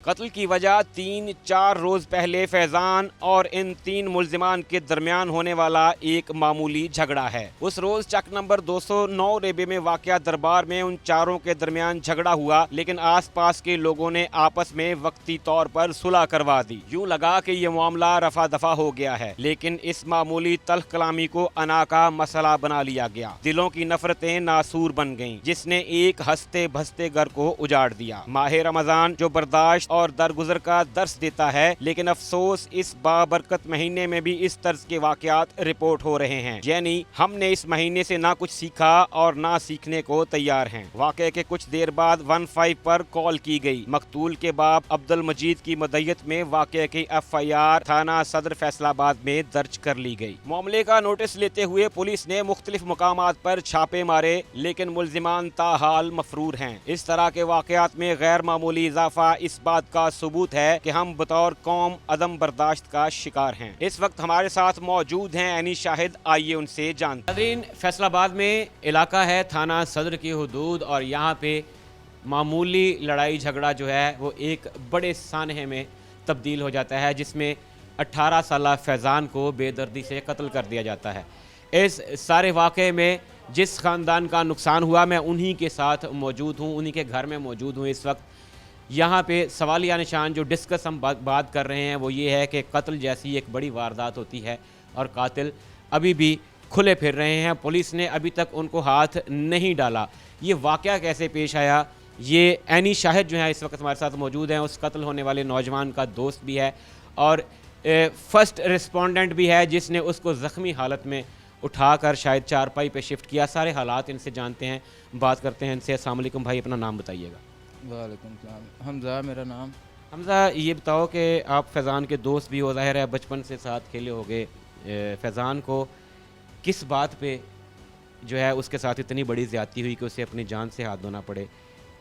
कत्ल की वजह 3-4 रोज़ पहले फैज़ान और इन 3 मुल्ज़िमान के दरमियान होने वाला एक मामूली झगड़ा है। उस रोज़ चक नंबर 209 रेबे में वाक़या दरबार में उन चारों के दरमियान झगड़ा हुआ, लेकिन आसपास के लोगों ने आपस में वक्ती तौर पर सुलह करवा दी। यूँ लगा कि ये मामला रफा दफा हो गया है, लेकिन इस मामूली तल्ख कलामी को अना का मसला बना लिया गया। दिलों की नफरतें नासूर बन गईं, जिसने एक हंसते भसते घर को उजाड़ दिया। माह रमज़ान जो बर्दाश्त और दरगुजर का दर्स देता है, लेकिन अफसोस इस बाबरकत महीने में भी इस तर्ज के वाकयात रिपोर्ट हो रहे हैं। यानी हमने इस महीने से ना कुछ सीखा और ना सीखने को तैयार हैं। वाकये के कुछ देर बाद 15 पर कॉल की गई। मकतूल के बाप अब्दुल मजीद की मदयत में वाकये की FIR थाना सदर फैसलाबाद में दर्ज कर ली गई। मामले का नोटिस लेते हुए पुलिस ने मुख्तलिफ मकामात पर छापे मारे, लेकिन मुल्जिमान ताहाल मफरूर हैं। इस तरह के वाकयात में गैर मामूली इजाफा इस बात का सबूत है कि हम बतौर कौम अदम बर्दाश्त का शिकार हैं। इस वक्त हमारे साथ मौजूद हैं एनी शाहिद, आइए उनसे जानते हैं। फैसलाबाद में इलाका है थाना सदर की हुदूद, और यहाँ पे मामूली लड़ाई झगड़ा जो है वो एक बड़े सानहे में तब्दील हो जाता है, जिसमें 18 साल फैज़ान को बेदर्दी से कत्ल कर दिया जाता है। इस सारे वाक़े में जिस ख़ानदान का नुकसान हुआ, मैं उन्हीं के साथ मौजूद हूँ, उन्हीं के घर में मौजूद हूँ इस वक्त। यहाँ पे सवालिया निशान जो डिस्कस हम बात कर रहे हैं वो ये है कि कत्ल जैसी एक बड़ी वारदात होती है और कातिल अभी भी खुले फिर रहे हैं, पुलिस ने अभी तक उनको हाथ नहीं डाला। ये वाक़या कैसे पेश आया, ये एनी शाहिद जो है इस वक्त हमारे साथ मौजूद हैं, उस कत्ल होने वाले नौजवान का दोस्त भी है और फर्स्ट रिस्पोंडेंट भी है जिसने उसको ज़ख्मी हालत में उठाकर शायद चारपाई पे शिफ्ट किया। सारे हालात इनसे जानते हैं, बात करते हैं इनसे। अस्सलाम वालेकुम भाई, अपना नाम बताइएगा। वालेकुम सलाम, हमज़ा मेरा नाम। हमज़ा, ये बताओ कि आप फैज़ान के दोस्त भी हो, ज़ाहिर है बचपन से साथ खेले होगे। फैज़ान को किस बात पे जो है उसके साथ इतनी बड़ी ज़्यादती हुई कि उसे अपनी जान से हाथ धोना पड़े?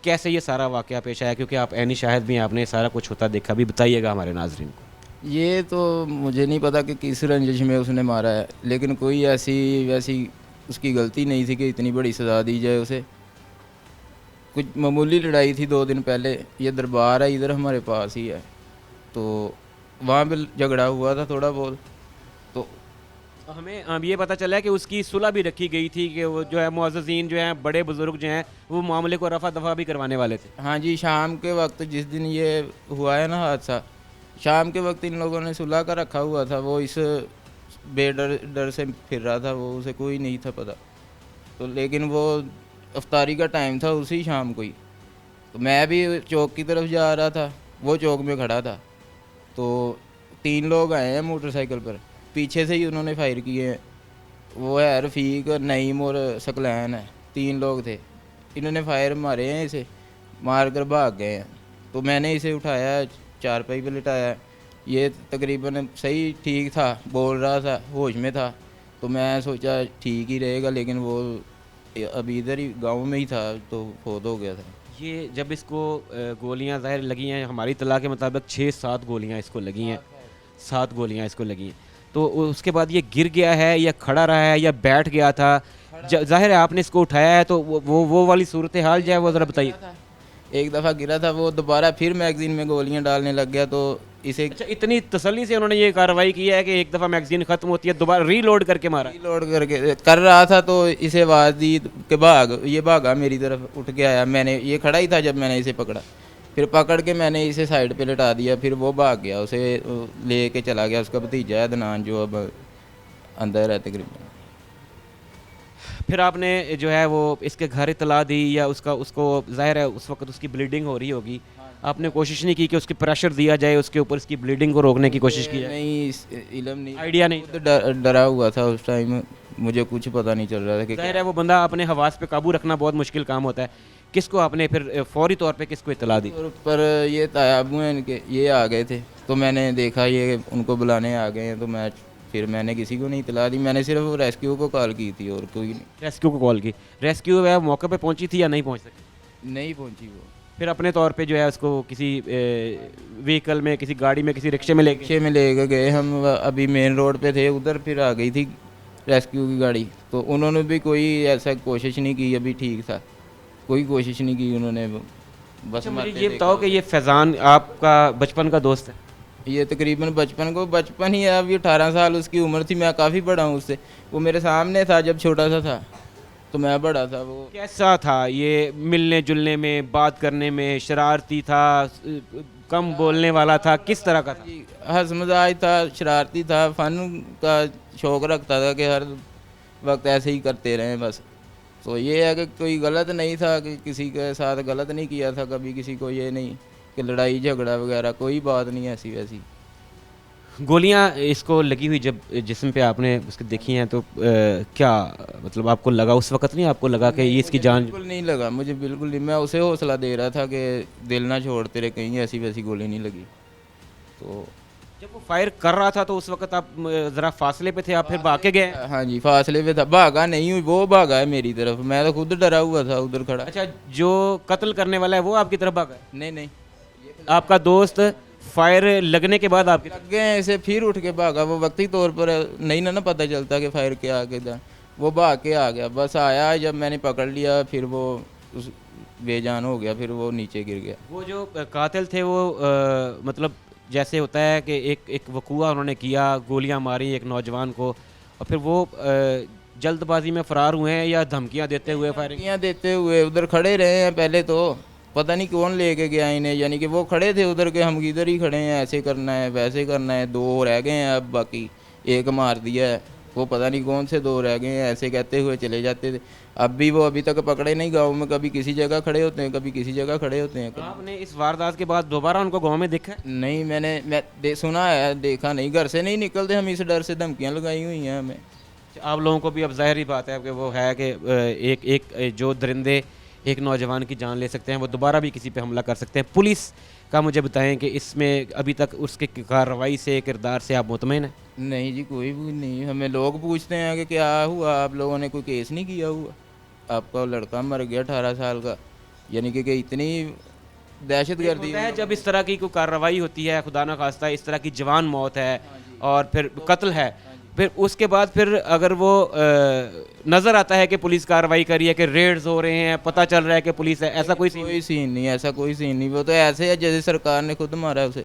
कैसे ये सारा वाक़या पेश आया, क्योंकि आप ऐनी शाहिद भी हैं, आपने सारा कुछ होता देखा, भी बताइएगा हमारे नाज़रीन को। ये तो मुझे नहीं पता कि किस रंजिश में उसने मारा है, लेकिन कोई ऐसी वैसी उसकी गलती नहीं थी कि इतनी बड़ी सज़ा दी जाए उसे। कुछ मामूली लड़ाई थी 2 दिन पहले, ये दरबार है इधर हमारे पास ही है, तो वहाँ पे झगड़ा हुआ था थोड़ा बहुत। तो हमें अब ये पता चला है कि उसकी सुलह भी रखी गई थी कि वो जो है मुअज़्ज़िज़ीन जो हैं, बड़े बुज़ुर्ग जो हैं, वो मामले को रफ़ा दफ़ा भी करवाने वाले थे। हाँ जी, शाम के वक्त जिस दिन ये हुआ है ना हादसा, शाम के वक्त इन लोगों ने सुलह का रखा हुआ था। वो इस डर से फिर रहा था, वो उसे कोई नहीं था पता। तो लेकिन वो अफ्तारी का टाइम था उसी शाम को ही, तो मैं भी चौक की तरफ जा रहा था, वो चौक में खड़ा था। तो 3 लोग आए हैं मोटरसाइकिल पर, पीछे से ही उन्होंने फायर किए हैं। वो है रफ़ीक, नईम और सकलैन है, 3 लोग थे। इन्होंने फायर मारे हैं, इसे मार कर भाग गए हैं। तो मैंने इसे उठाया, चारपाई पे लिटाया। ये तकरीबन सही ठीक था, बोल रहा था, होश में था। तो मैं सोचा ठीक ही रहेगा, लेकिन वो अभी इधर ही गांव में ही था, तो फोत हो गया था। ये जब इसको गोलियां ज़ाहिर लगी हैं, हमारी इत्तला के मुताबिक 6-7 गोलियां इसको लगी हैं, 7 गोलियां इसको लगी हैं। तो उसके बाद ये गिर गया है या खड़ा रहा है या बैठ गया था? ज़ाहिर है आपने इसको उठाया है, तो वो वाली सूरत हाल जो है वो ज़रा बताइए। एक दफ़ा गिरा था, वो दोबारा फिर मैगज़ीन में गोलियां डालने लग गया। तो इसे अच्छा, इतनी तसल्ली से उन्होंने ये कार्रवाई की है कि एक दफ़ा मैगज़ीन ख़त्म होती है दोबारा रीलोड करके मारा? लोड करके कर रहा था, तो इसे आवाज़ दी कि भाग। ये भागा मेरी तरफ, उठ के आया। मैंने ये खड़ा ही था जब मैंने इसे पकड़ा, फिर पकड़ के मैंने इसे साइड पे लिटा दिया। फिर वो भाग गया, उसे ले के चला गया। उसका भतीजा है अदनान, जो अब अंदर है तकरीबन। फिर आपने जो है वो इसके घर इतला दी या उसको ज़ाहिर है उस वक्त उसकी ब्लीडिंग हो रही होगी, आपने कोशिश नहीं की कि उसके प्रेशर दिया जाए, उसके ऊपर इसकी ब्लीडिंग को रोकने की कोशिश की जाए? नहीं, इल्म नहीं, आइडिया नहीं? तो डरा हुआ था उस टाइम, मुझे कुछ पता नहीं चल रहा था कि ज़ाहिर है वो बंदा अपने हवास पे काबू रखना बहुत मुश्किल काम होता है। किसको आपने फिर फौरी तौर पे किसको इतला दी? पर ये तायाबू हैं इनके, ये आ गए थे, तो मैंने देखा ये उनको बुलाने आ गए हैं। तो मैंने किसी को नहीं इतला दी, मैंने सिर्फ रेस्क्यू को कॉल की थी और कोई नहीं। रेस्क्यू को कॉल की? रेस्क्यू है मौके पे पहुंची थी या नहीं पहुंच सकी? नहीं पहुंची वो। फिर अपने तौर पे जो है उसको किसी व्हीकल में, किसी गाड़ी में, किसी रिक्शे में ले गए? रिक्शे में ले के गए हम, अभी मेन रोड पे थे, उधर फिर आ गई थी रेस्क्यू की गाड़ी। तो उन्होंने भी कोई ऐसा कोशिश नहीं की, अभी ठीक था, कोई कोशिश नहीं की उन्होंने। बस अच्छा, मुझे मरते ये देखा। बताओ कि ये फैज़ान आपका बचपन का दोस्त है? ये तकरीबन बचपन ही है, अभी 18 साल उसकी उम्र थी। मैं काफ़ी बड़ा हूँ उससे, वो मेरे सामने था जब छोटा सा था, तो मैं बड़ा था। वो कैसा था ये मिलने जुलने में, बात करने में? शरारती था, कम बोलने वाला था, किस तरह का था? हंस मजाज था, शरारती था, फ़न का शौक़ रखता था कि हर वक्त ऐसे ही करते रहें बस। तो ये है कि कोई गलत नहीं था, कि किसी के साथ गलत नहीं किया था कभी, किसी को ये नहीं कि लड़ाई झगड़ा वगैरह, कोई बात नहीं ऐसी वैसी। गोलियां इसको लगी हुई जब जिस्म पे आपने उसके देखी हैं तो क्या मतलब आपको लगा उस वक्त? नहीं आपको लगा कि ये इसकी जान? बिल्कुल नहीं लगा, मुझे बिल्कुल नहीं। मैं उसे हौसला दे रहा था कि दिल ना छोड़, तेरे कहीं ऐसी वैसी गोली नहीं लगी। तो जब वो फायर कर रहा था तो उस वक्त आप ज़रा फासले पे थे, आप फिर भाग के गए? हाँ जी, फासले पे था, भागा नहीं हुई, वो भागा है मेरी तरफ, मैं तो खुद डरा हुआ था उधर खड़ा। अच्छा, जो कत्ल करने वाला है वो आपकी तरफ भागा है? नहीं, आपका दोस्त फायर लगने के बाद आपके लग गए हैं इसे, फिर उठ के भागा। वो वक्ती तौर पर नहीं ना पता चलता कि फायर के आगे था, वो भाग के आ गया। बस आया, जब मैंने पकड़ लिया फिर वो उस बेजान हो गया, फिर वो नीचे गिर गया। वो जो कातिल थे वो मतलब जैसे होता है कि एक वकूआ उन्होंने किया, गोलियां मारी एक नौजवान को, और फिर वो जल्दबाजी में फ़रार हुए हैं या धमकियां देते हुए फायरिंग? धमकियां देते हुए उधर खड़े रहे हैं पहले तो, पता नहीं कौन लेके गया इन्हें, यानी कि वो खड़े थे उधर के, हम इधर ही खड़े हैं, ऐसे करना है वैसे करना है, 2 रह गए हैं अब, बाकी एक मार दिया है, वो पता नहीं कौन से 2 रह गए हैं, ऐसे कहते हुए चले जाते थे। अब भी वो अभी तक पकड़े नहीं, गाँव में कभी किसी जगह खड़े होते हैं, कभी किसी जगह खड़े होते हैं। आपने इस वारदात के बाद दोबारा उनको गांव में देखा है? नहीं, मैं सुना है, देखा नहीं, घर से नहीं निकलते हम, इस डर से धमकियाँ लगाई हुई हैं हमें। आप लोगों को भी अब ज़ाहिर ही बात है कि वो है कि एक जो दरिंदे एक नौजवान की जान ले सकते हैं, वो दोबारा भी किसी पे हमला कर सकते हैं। पुलिस का मुझे बताएं कि इसमें अभी तक उसके कार्रवाई से, किरदार से आप मुतमईन हैं? नहीं जी, कोई भी नहीं। हमें लोग पूछते हैं कि क्या हुआ, आप लोगों ने कोई केस नहीं किया हुआ, आपका लड़का मर गया 18 साल का, यानी कि इतनी दहशत गर्दी होता है जब इस तरह की कोई कार्रवाई होती है, खुदा ना खास्ता इस तरह की जवान मौत है और फिर कत्ल है, फिर उसके बाद फिर अगर वो नज़र आता है कि पुलिस कार्रवाई कर रही है, कि रेड्स हो रहे हैं, पता चल रहा है कि पुलिस है, ऐसा कोई सीन नहीं, ऐसा कोई सीन नहीं। वो तो ऐसे है जैसे सरकार ने खुद मारा है उसे।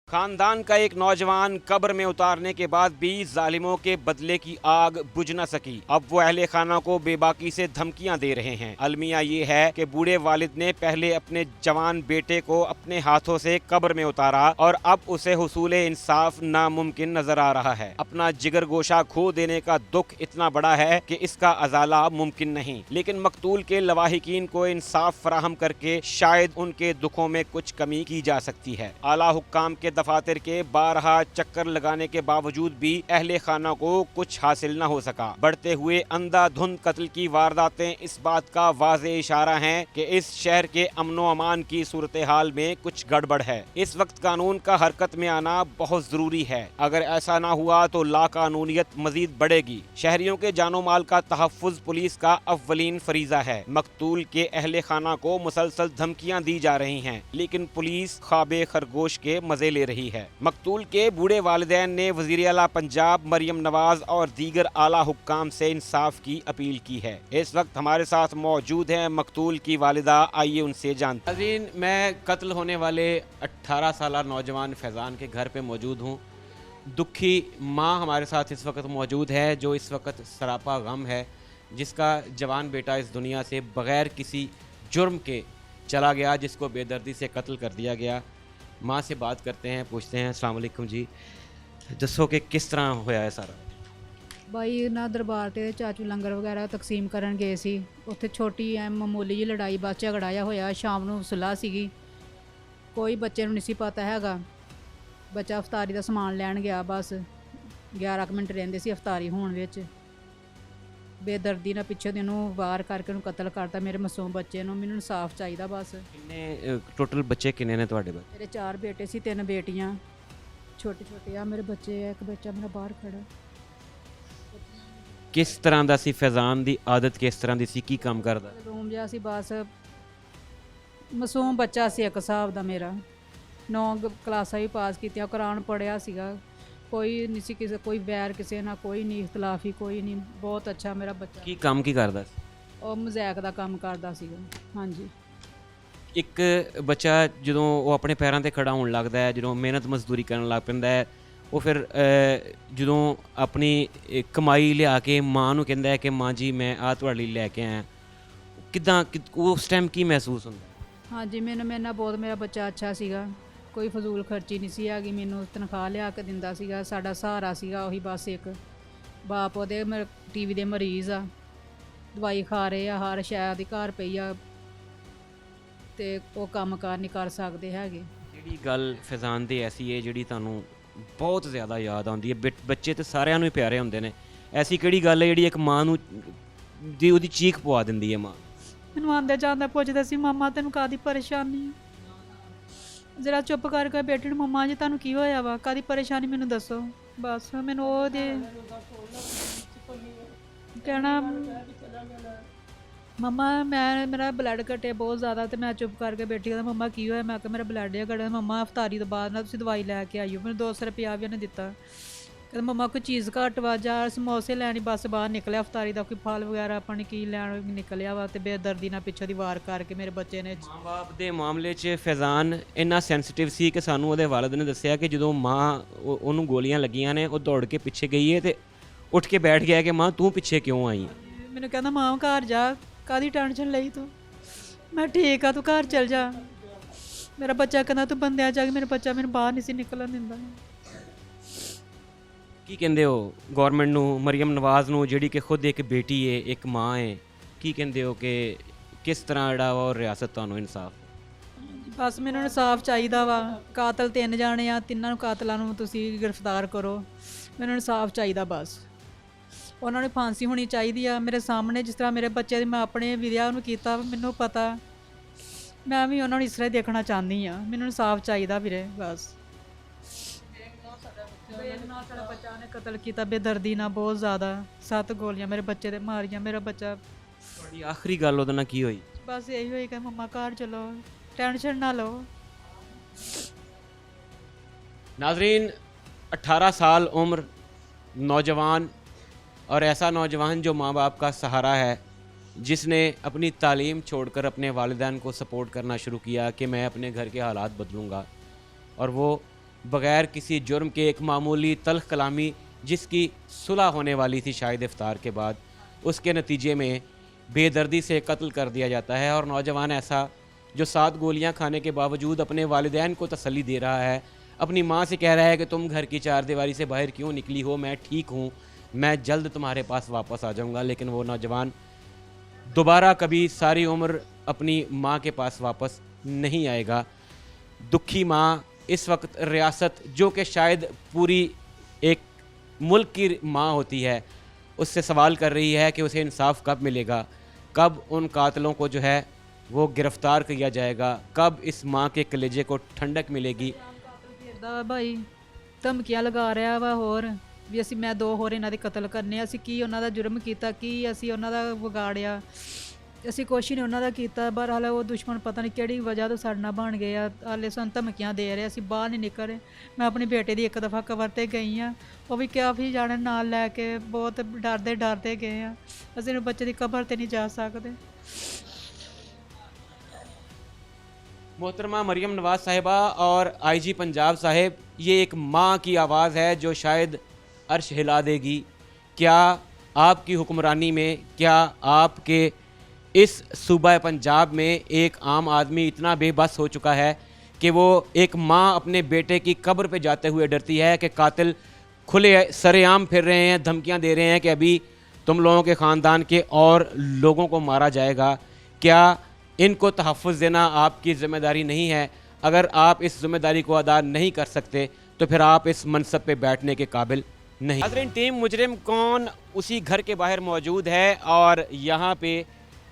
खानदान का एक नौजवान कब्र में उतारने के बाद भी जालिमों के बदले की आग बुझ न सकी। अब वो अहले खाना को बेबाकी से धमकियां दे रहे हैं। अलमिया ये है कि बूढ़े वालिद ने पहले अपने जवान बेटे को अपने हाथों से कब्र में उतारा और अब उसे हुसूल इंसाफ नामुमकिन नजर आ रहा है। अपना जिगर गोशा खो देने का दुख इतना बड़ा है कि इसका अजाला मुमकिन नहीं, लेकिन मकतूल के लवाहिकीन को इंसाफ फराहम करके शायद उनके दुखों में कुछ कमी की जा सकती है। आला हुक्काम के दफातर के 12 चक्कर लगाने के बावजूद भी अहले खाना को कुछ हासिल न हो सका। बढ़ते हुए अंधाधुंध कत्ल की वारदातें इस बात का वाज़े इशारा हैं कि इस शहर के अमनो अमान की सूरत हाल में कुछ गड़बड़ है। इस वक्त कानून का हरकत में आना बहुत जरूरी है। अगर ऐसा ना हुआ तो लाकानूनियत मजीद बढ़ेगी। शहरियों के जानो माल का तहफ़्फ़ुज़ पुलिस का अव्वलीन फरीजा है। मकतूल के अहले खाना को मुसलसल धमकियां दी जा रही हैं, लेकिन पुलिस ख्वाबे खरगोश के मजे ले रही है। मकतूल के बूढ़े वालिदैन ने वज़ीर आला पंजाब मरियम नवाज और दीगर आला हुक्काम से इंसाफ की अपील की है। इस वक्त हमारे साथ मौजूद हैं मकतूल की वालिदा, आइए उनसे जानते हैं। मैं कत्ल होने वाले 18 साल नौजवान फैज़ान के घर पे मौजूद हूँ। दुखी माँ हमारे साथ इस वक्त मौजूद है, जो इस वक्त सरापा गम है, जिसका जवान बेटा इस दुनिया से बग़ैर किसी जुर्म के चला गया, जिसको बेदर्दी से कत्ल कर दिया गया। माँ से बात करते हैं, पूछते हैं। अस्सलाम वालेकुम जी, दसो कि किस तरह होया है सारा? ਬਾਈ ਨਾ ਦਰਬਾਰ ਤੇ ਚਾਚੂ ਲੰਗਰ ਵਗੈਰਾ ਤਕਸੀਮ ਕਰਨ ਗਏ ਸੀ। ਉੱਥੇ ਛੋਟੀ ਐ ਮਾਮੂਲੀ ਜਿਹੀ ਲੜਾਈ ਬਸ ਝਗੜਾ ਜਿਹਾ ਹੋਇਆ। ਸ਼ਾਮ ਨੂੰ ਸੁਲਾਹ ਸੀਗੀ, ਕੋਈ ਬੱਚੇ ਨੂੰ ਨਹੀਂ ਸੀ ਪਤਾ ਹੈਗਾ। ਬੱਚਾ ਅਫਤਾਰੀ ਦਾ ਸਮਾਨ ਲੈਣ ਗਿਆ, ਬਸ 11 ਕੁ ਮਿੰਟ ਰਹਿੰਦੇ ਸੀ ਅਫਤਾਰੀ ਹੋਣ ਵਿੱਚ। ਬੇਦਰਦੀ ਨਾਲ ਪਿੱਛੇ ਦੀ ਉਹਨੂੰ ਵਾਰ ਕਰਕੇ ਉਹਨੂੰ ਕਤਲ ਕਰਤਾ, ਮੇਰੇ ਮਾਸੂਮ ਬੱਚੇ ਨੂੰ। ਮੈਨੂੰ ਇਨਸਾਫ ਚਾਹੀਦਾ ਬਸ। ਕਿੰਨੇ ਟੋਟਲ ਬੱਚੇ ਕਿੰਨੇ ਨੇ ਤੁਹਾਡੇ? ਮੇਰੇ 4 ਬੇਟੇ ਸੀ, 3 ਬੇਟੀਆਂ। ਛੋਟੇ ਛੋਟੇ ਆ ਮੇਰੇ ਬੱਚੇ ਆ, ਇੱਕ ਬੱਚਾ ਮੇਰਾ ਬਾਹਰ ਖੜਾ। ਕਿਸ ਤਰ੍ਹਾਂ ਦਾ ਸੀ ਫੈਜ਼ਾਨ ਦੀ ਆਦਤ, ਕਿਸ ਤਰ੍ਹਾਂ ਦੀ ਸੀ, ਕੀ ਕੰਮ ਕਰਦਾ? ਰੂਮ ਜਿਹਾ ਸੀ ਬਸ। ਮਾਸੂਮ ਬੱਚਾ ਸੀ ਇੱਕ ਹਿਸਾਬ ਦਾ ਮੇਰਾ। 9 ਕਲਾਸਾਂ ਵੀ ਪਾਸ ਕੀਤੀਆਂ, ਕੁਰਾਨ ਪੜ੍ਹਿਆ ਸੀਗਾ। ਕੋਈ ਨਹੀਂ ਸੀ ਕਿਸੇ, ਕੋਈ ਵੈਰ ਕਿਸੇ ਨਾਲ ਕੋਈ ਨਹੀਂ, ਇਖਤਲਾਫੀ ਕੋਈ ਨਹੀਂ। ਬਹੁਤ ਅੱਛਾ ਮੇਰਾ ਬੱਚਾ। ਕੀ ਕੰਮ ਕੀ ਕਰਦਾ ਸੀ? ਉਹ ਮਜ਼ਾਕ ਦਾ ਕੰਮ ਕਰਦਾ ਸੀਗਾ। ਹਾਂਜੀ। ਇੱਕ ਬੱਚਾ ਜਦੋਂ ਉਹ ਆਪਣੇ ਪੈਰਾਂ ਤੇ ਖੜਾ ਹੋਣ ਲੱਗਦਾ ਹੈ, ਜਦੋਂ ਮਿਹਨਤ ਮਜ਼ਦੂਰੀ ਕਰਨ ਲੱਗ ਪੈਂਦਾ ਹੈ, ਉਹ ਫਿਰ ਜਦੋਂ ਆਪਣੀ ਕਮਾਈ ਲਿਆ ਕੇ ਮਾਂ ਨੂੰ ਕਹਿੰਦਾ ਹੈ ਕਿ ਮਾਂ ਜੀ ਮੈਂ ਆਹ ਤੁਹਾਡੇ ਲਈ ਲੈ ਕੇ ਆਇਆ, ਕਿੱਦਾਂ ਉਸ ਟਾਈਮ ਕੀ ਮਹਿਸੂਸ ਹੁੰਦਾ? ਹਾਂਜੀ, ਮੇਰੇ ਨਾਲ ਬਹੁਤ ਮੇਰਾ ਬੱਚਾ ਅੱਛਾ ਸੀਗਾ। ਕੋਈ ਫਜ਼ੂਲ ਖਰਚੀ ਨਹੀਂ ਸੀ ਹੈਗੀ। ਮੈਨੂੰ ਤਨਖਾਹ ਲਿਆ ਕੇ ਦਿੰਦਾ ਸੀਗਾ। ਸਾਡਾ ਸਹਾਰਾ ਸੀਗਾ ਉਹੀ ਬਸ ਇੱਕ। ਬਾਪ ਉਹਦੇ ਟੀਵੀ ਦੇ ਮਰੀਜ਼ ਆ, ਦਵਾਈ ਖਾ ਰਹੇ ਆ, ਹਰ ਸ਼ਾਇਦ ਦੀ ਘਰ ਪਈ ਆ, ਤੇ ਉਹ ਕੰਮ ਕਾਰ ਨਹੀਂ ਕਰ ਸਕਦੇ ਹੈਗੇ। ਜਿਹੜੀ ਗੱਲ ਫੈਜ਼ਾਨ ਦੀ ਐਸੀ ਹੈ ਜਿਹੜੀ ਤੁਹਾਨੂੰ ਬਹੁਤ ਜ਼ਿਆਦਾ ਯਾਦ ਆਉਂਦੀ ਹੈ? ਬੱਚੇ ਤੇ ਸਾਰਿਆਂ ਨੂੰ ਹੀ ਪਿਆਰੇ ਹੁੰਦੇ ਨੇ, ਐਸੀ ਕਿਹੜੀ ਗੱਲ ਹੈ ਜਿਹੜੀ ਇੱਕ ਮਾਂ ਨੂੰ ਦੀ ਉਹਦੀ ਚੀਖ ਪਵਾ ਦਿੰਦੀ ਹੈ? ਮਾਂ ਮੈਨੂੰ ਆਉਂਦੇ ਜਾਂਦਾ ਪੁੱਛਦਾ ਸੀ, ਮਾਮਾ ਤੈਨੂੰ ਕਾਹਦੀ ਪਰੇਸ਼ਾਨੀ? ਜ਼ਰਾ ਚੁੱਪ ਕਰਕੇ ਬੇਟੀ ਨੂੰ, ਮੰਮਾ ਜੀ ਤੁਹਾਨੂੰ ਕੀ ਹੋਇਆ ਵਾ, ਕਾਹਦੀ ਪਰੇਸ਼ਾਨੀ ਮੈਨੂੰ ਦੱਸੋ। ਬਸ ਮੈਨੂੰ ਉਹਦੇ ਕਹਿਣਾ, ਮੰਮਾ ਮੇਰਾ ਬਲੱਡ ਘਟਿਆ ਬਹੁਤ ਜ਼ਿਆਦਾ। ਤੇ ਮੈਂ ਚੁੱਪ ਕਰਕੇ ਬੈਠੀ, ਕਹਿੰਦਾ ਮੰਮਾ ਕੀ ਹੋਇਆ? ਮੈਂ ਕਿਹਾ ਮੇਰਾ ਬਲੱਡ ਜਿਹਾ ਘਟਿਆ। ਮੰਮਾ ਅਫਤਾਰੀ ਤੋਂ ਬਾਅਦ ਨਾ ਤੁਸੀਂ ਦਵਾਈ ਲੈ ਕੇ ਆਈਓ। ਮੈਨੂੰ 200 ਰੁਪਇਆ ਵੀ ਉਹਨੇ ਦਿੱਤਾ। ਕਹਿੰਦਾ ਮੰਮਾ ਕੋਈ ਚੀਜ਼ ਘੱਟ ਵਾ, ਜਾਂ ਸਮੋਸੇ ਲੈਣੀ, ਬਸ ਬਾਹਰ ਨਿਕਲਿਆ ਅਫਤਾਰੀ ਦਾ ਕੋਈ ਫਲ ਵਗੈਰਾ ਆਪਾਂ ਨੇ ਕੀ ਲੈਣ ਨਿਕਲਿਆ ਵਾ। ਤੇ ਬੇਦਰਦੀ ਨਾਲ ਪਿੱਛੋਂ ਦੀ ਵਾਰ ਕਰਕੇ ਮੇਰੇ ਬੱਚੇ ਨੇ। ਮਾਂ-ਬਾਪ ਦੇ ਮਾਮਲੇ 'ਚ ਫੈਜ਼ਾਨ ਇੰਨਾ ਸੈਂਸਿਟਿਵ ਸੀ ਕਿ ਸਾਨੂੰ ਉਹਦੇ ਵਾਲਿਦ ਨੇ ਦੱਸਿਆ ਕਿ ਜਦੋਂ ਮਾਂ ਉਹਨੂੰ ਗੋਲੀਆਂ ਲੱਗੀਆਂ ਨੇ, ਉਹ ਦੌੜ ਕੇ ਪਿੱਛੇ ਗਈ ਹੈ ਤੇ ਉੱਠ ਕੇ ਬੈਠ ਗਿਆ ਕਿ ਮਾਂ ਤੂੰ ਪਿੱਛੇ ਕਿਉਂ ਆਈ? ਮੈਨੂੰ ਕਹਿੰਦਾ ਮਾਂ ਘਰ ਜਾ, ਕਾਹਦੀ ਟੈਨਸ਼ਨ ਲਈ ਤੂੰ? मैं ठीक आ, तू घर चल जा। मेरा बच्चा कहना तू बंदे जा के मेरा बच्चा मैंने बाहर नहीं सी निकलन दिंदा। ਕੀ ਕਹਿੰਦੇ ਹੋ ਗਵਰਨਮੈਂਟ ਨੂੰ, ਮਰੀਮ ਨਵਾਜ਼ ਨੂੰ, ਜਿਹੜੀ ਕਿ ਖੁਦ ਇੱਕ ਬੇਟੀ ਹੈ, ਇੱਕ ਮਾਂ ਹੈ, ਕੀ ਕਹਿੰਦੇ ਹੋ ਕਿ ਕਿਸ ਤਰ੍ਹਾਂ ਜਿਹੜਾ ਵਾ ਉਹ ਰਿਆਸਤ ਤੁਹਾਨੂੰ ਇਨਸਾਫ? ਬਸ ਮੈਨੂੰ ਇਨਸਾਫ ਚਾਹੀਦਾ ਵਾ। ਕਾਤਲ 3 ਜਾਣੇ ਆ, ਤਿੰਨਾਂ ਨੂੰ ਕਾਤਲਾਂ ਨੂੰ ਤੁਸੀਂ ਗ੍ਰਿਫਤਾਰ ਕਰੋ। ਮੈਨੂੰ ਇਨਸਾਫ ਚਾਹੀਦਾ ਬਸ। ਉਹਨਾਂ ਨੂੰ ਫਾਂਸੀ ਹੋਣੀ ਚਾਹੀਦੀ ਆ ਮੇਰੇ ਸਾਹਮਣੇ, ਜਿਸ ਤਰ੍ਹਾਂ ਮੇਰੇ ਬੱਚੇ ਦੀ ਮੈਂ ਆਪਣੇ ਵਿਆਹ ਨੂੰ ਕੀਤਾ, ਮੈਨੂੰ ਪਤਾ। ਮੈਂ ਵੀ ਉਹਨਾਂ ਨੂੰ ਇਸ ਤਰ੍ਹਾਂ ਹੀ ਦੇਖਣਾ ਚਾਹੁੰਦੀ ਆ। ਮੈਨੂੰ ਇਨਸਾਫ ਚਾਹੀਦਾ ਵੀਰੇ ਬਸ। ਸਾਡਾ ਬੱਚਾ ਨੇ ਕਤਲ ਕੀਤਾ ਬੇਦਰਦੀ ਨਾਲ, ਬਹੁਤ ਜ਼ਿਆਦਾ। 7 ਗੋਲੀਆਂ ਮੇਰੇ ਬੱਚੇ ਦੇ ਮਾਰੀਆਂ। ਮੇਰਾ ਬੱਚਾ, ਤੁਹਾਡੀ ਆਖਰੀ ਗੱਲ ਉਹਦੇ ਨਾਲ ਕੀ ਹੋਈ? ਬਸ ਇਹੀ ਹੋਈ ਕਿ ਮੰਮਾ ਘਰ ਚਲੋ, टेंशन ना लो। नाजरीन, 18 साल उम्र नौजवान, और ऐसा नौजवान जो माँ बाप का सहारा है, जिसने अपनी तालीम छोड़कर अपने वालिदैन को सपोर्ट करना शुरू किया कि मैं अपने घर के हालात बदलूँगा, और वो बग़ैर किसी जुर्म के एक मामूली तल्ख़ कलामी जिसकी सुलह होने वाली थी शायद इफ्तार के बाद, उसके नतीजे में बेदर्दी से कत्ल कर दिया जाता है। और नौजवान ऐसा जो 7 गोलियां खाने के बावजूद अपने वालिदैन को तसल्ली दे रहा है, अपनी माँ से कह रहा है कि तुम घर की चारदीवारी से बाहर क्यों निकली हो, मैं ठीक हूँ, मैं जल्द तुम्हारे पास वापस आ जाऊँगा। लेकिन वो नौजवान दोबारा कभी सारी उम्र अपनी माँ के पास वापस नहीं आएगा। दुखी माँ इस वक्त रियासत, जो कि शायद पूरी एक मुल्क की माँ होती है, उससे सवाल कर रही है कि उसे इंसाफ कब मिलेगा, कब उन कातलों को जो है वो गिरफ्तार किया जाएगा, कब इस माँ के कलेजे को ठंडक मिलेगी। भाई धमकियां लगा रहा वा होर भी ਅਸੀਂ ਮੈਂ 2 ਹੋਰ ਇਹਨਾਂ ਦੇ ਕਤਲ ਕਰਨੇ। ਅਸੀਂ ਕੀ ਉਹਨਾਂ ਦਾ ਜੁਰਮ ਕੀਤਾ, ਕੀ ਅਸੀਂ ਉਹਨਾਂ ਦਾ ਵਿਗਾੜਿਆ? ਅਸੀਂ ਕੁਛ ਨਹੀਂ ਉਹਨਾਂ ਦਾ ਕੀਤਾ। ਪਰ ਹਾਲੇ ਉਹ ਦੁਸ਼ਮਣ ਪਤਾ ਨਹੀਂ ਕਿਹੜੀ ਵਜ੍ਹਾ ਤੋਂ ਸਾਡੇ ਨਾਲ ਬਣ ਗਏ ਆ। ਹਾਲੇ ਸਾਨੂੰ ਧਮਕੀਆਂ ਦੇ ਰਹੇ, ਅਸੀਂ ਬਾਹਰ ਨਹੀਂ ਨਿਕਲ ਰਹੇ। ਮੈਂ ਆਪਣੀ ਬੇਟੇ ਦੀ 1 ਦਫਾ ਕਵਰ ਤੇ ਗਈ ਆ, ਉਹ ਵੀ ਕਾਫੀ ਜਾਣੇ ਨਾਲ ਲੈ ਕੇ ਬਹੁਤ ਡਰਦੇ ਗਏ ਆ। ਅਸੀਂ ਆਪਣੇ ਬੱਚੇ ਦੀ ਕਬਰ ਤੇ ਨਹੀਂ ਜਾ ਸਕਦੇ। मोहतरमा मरीम नवाज़ साहिबा और आईजी पंजाब साहिब, ये एक माँ की आवाज़ है जो शायद अर्श हिला देगी। क्या आपकी हुक्मरानी में, क्या आपके इस सूबा पंजाब में एक आम आदमी इतना बेबस हो चुका है कि वो एक माँ अपने बेटे की कब्र पे जाते हुए डरती है कि कातिल खुले सरेआम फिर रहे हैं, धमकियाँ दे रहे हैं कि अभी तुम लोगों के ख़ानदान के और लोगों को मारा जाएगा? क्या इनको तहफ़्फ़ुज़ देना आपकी ज़िम्मेदारी नहीं है? अगर आप इस ज़िम्मेदारी को अदा नहीं कर सकते तो फिर आप इस मनसब पे बैठने के काबिल नहीं। नाज़रीन, टीम मुजरिम कौन उसी घर के बाहर मौजूद है, और यहाँ पे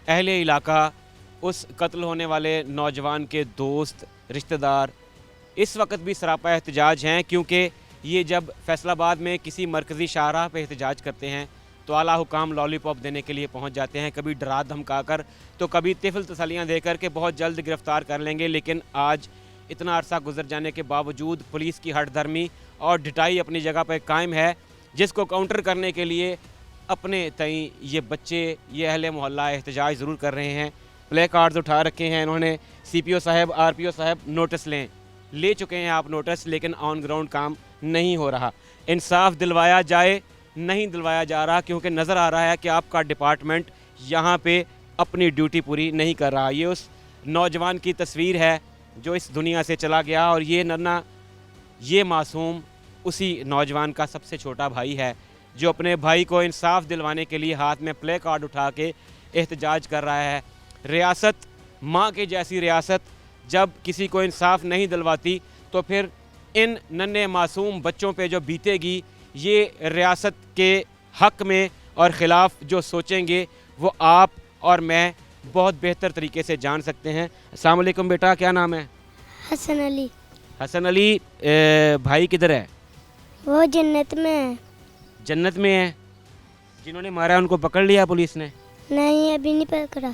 अहले इलाका, उस कत्ल होने वाले नौजवान के दोस्त, रिश्तेदार इस वक्त भी सरापा एहतजाज हैं, क्योंकि ये जब फैसलाबाद में किसी मरकज़ी शाहराह पे एहतजाज करते हैं तो आला हुकाम लॉलीपॉप देने के लिए पहुंच जाते हैं, कभी डरा धमका कर, तो कभी तिफल तसलियाँ देकर के बहुत जल्द गिरफ़्तार कर लेंगे। लेकिन आज इतना अरसा गुजर जाने के बावजूद पुलिस की हठधर्मी और ढिठाई अपनी जगह पर कायम है, जिसको काउंटर करने के लिए अपने तई ये बच्चे, ये अहले मोहल्ला एहतजाज ज़रूर कर रहे हैं। प्ले कार्ड्स उठा रखे हैं इन्होंने। CPO साहब, RPO साहब, नोटिस ले चुके हैं आप नोटिस, लेकिन ऑन ग्राउंड काम नहीं हो रहा। इंसाफ दिलवाया जाए, नहीं दिलवाया जा रहा, क्योंकि नज़र आ रहा है कि आपका डिपार्टमेंट यहाँ पे अपनी ड्यूटी पूरी नहीं कर रहा। ये उस नौजवान की तस्वीर है जो इस दुनिया से चला गया, और ये नन्ना, ये मासूम उसी नौजवान का सबसे छोटा भाई है जो अपने भाई को इंसाफ दिलवाने के लिए हाथ में प्ले कार्ड उठा के एहतजाज कर रहा है। रियासत, माँ के जैसी रियासत, जब किसी को इंसाफ नहीं दिलवाती तो फिर इन नन्हे मासूम बच्चों पे जो बीतेगी, ये रियासत के हक़ में और ख़िलाफ़ जो सोचेंगे वो आप और मैं बहुत बेहतर तरीके से जान सकते हैं। अस्सलाम वालेकुम बेटा, क्या नाम है? हसन अली। हसन अली, भाई किधर है? वो जन्नत में है। जन्नत में है। जिन्होंने मारा उनको पकड़ लिया पुलिस ने? नहीं, अभी नहीं पकड़ा।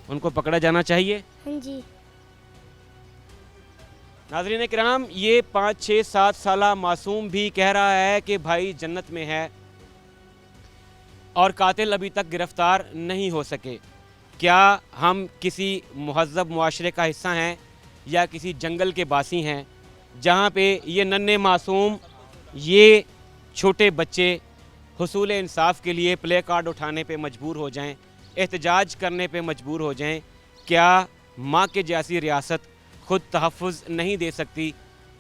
उनको पकड़ा जाना चाहिए। हाँ जी। नाज़रीन किराम, ये 5, 6, 7 साला मासूम भी कह रहा है कि भाई जन्नत में है और कातिल अभी तक गिरफ़्तार नहीं हो सके। क्या हम किसी मुहज़्ज़ब मुआशरे का हिस्सा हैं या किसी जंगल के बासी हैं जहाँ पे ये नन्हे मासूम, ये छोटे बच्चे हुसूल इंसाफ के लिए प्ले कार्ड उठाने पे मजबूर हो जाएं, एहतजाज करने पे मजबूर हो जाएं? क्या माँ के जैसी रियासत खुद तहफ़्फ़ुज़ नहीं दे सकती?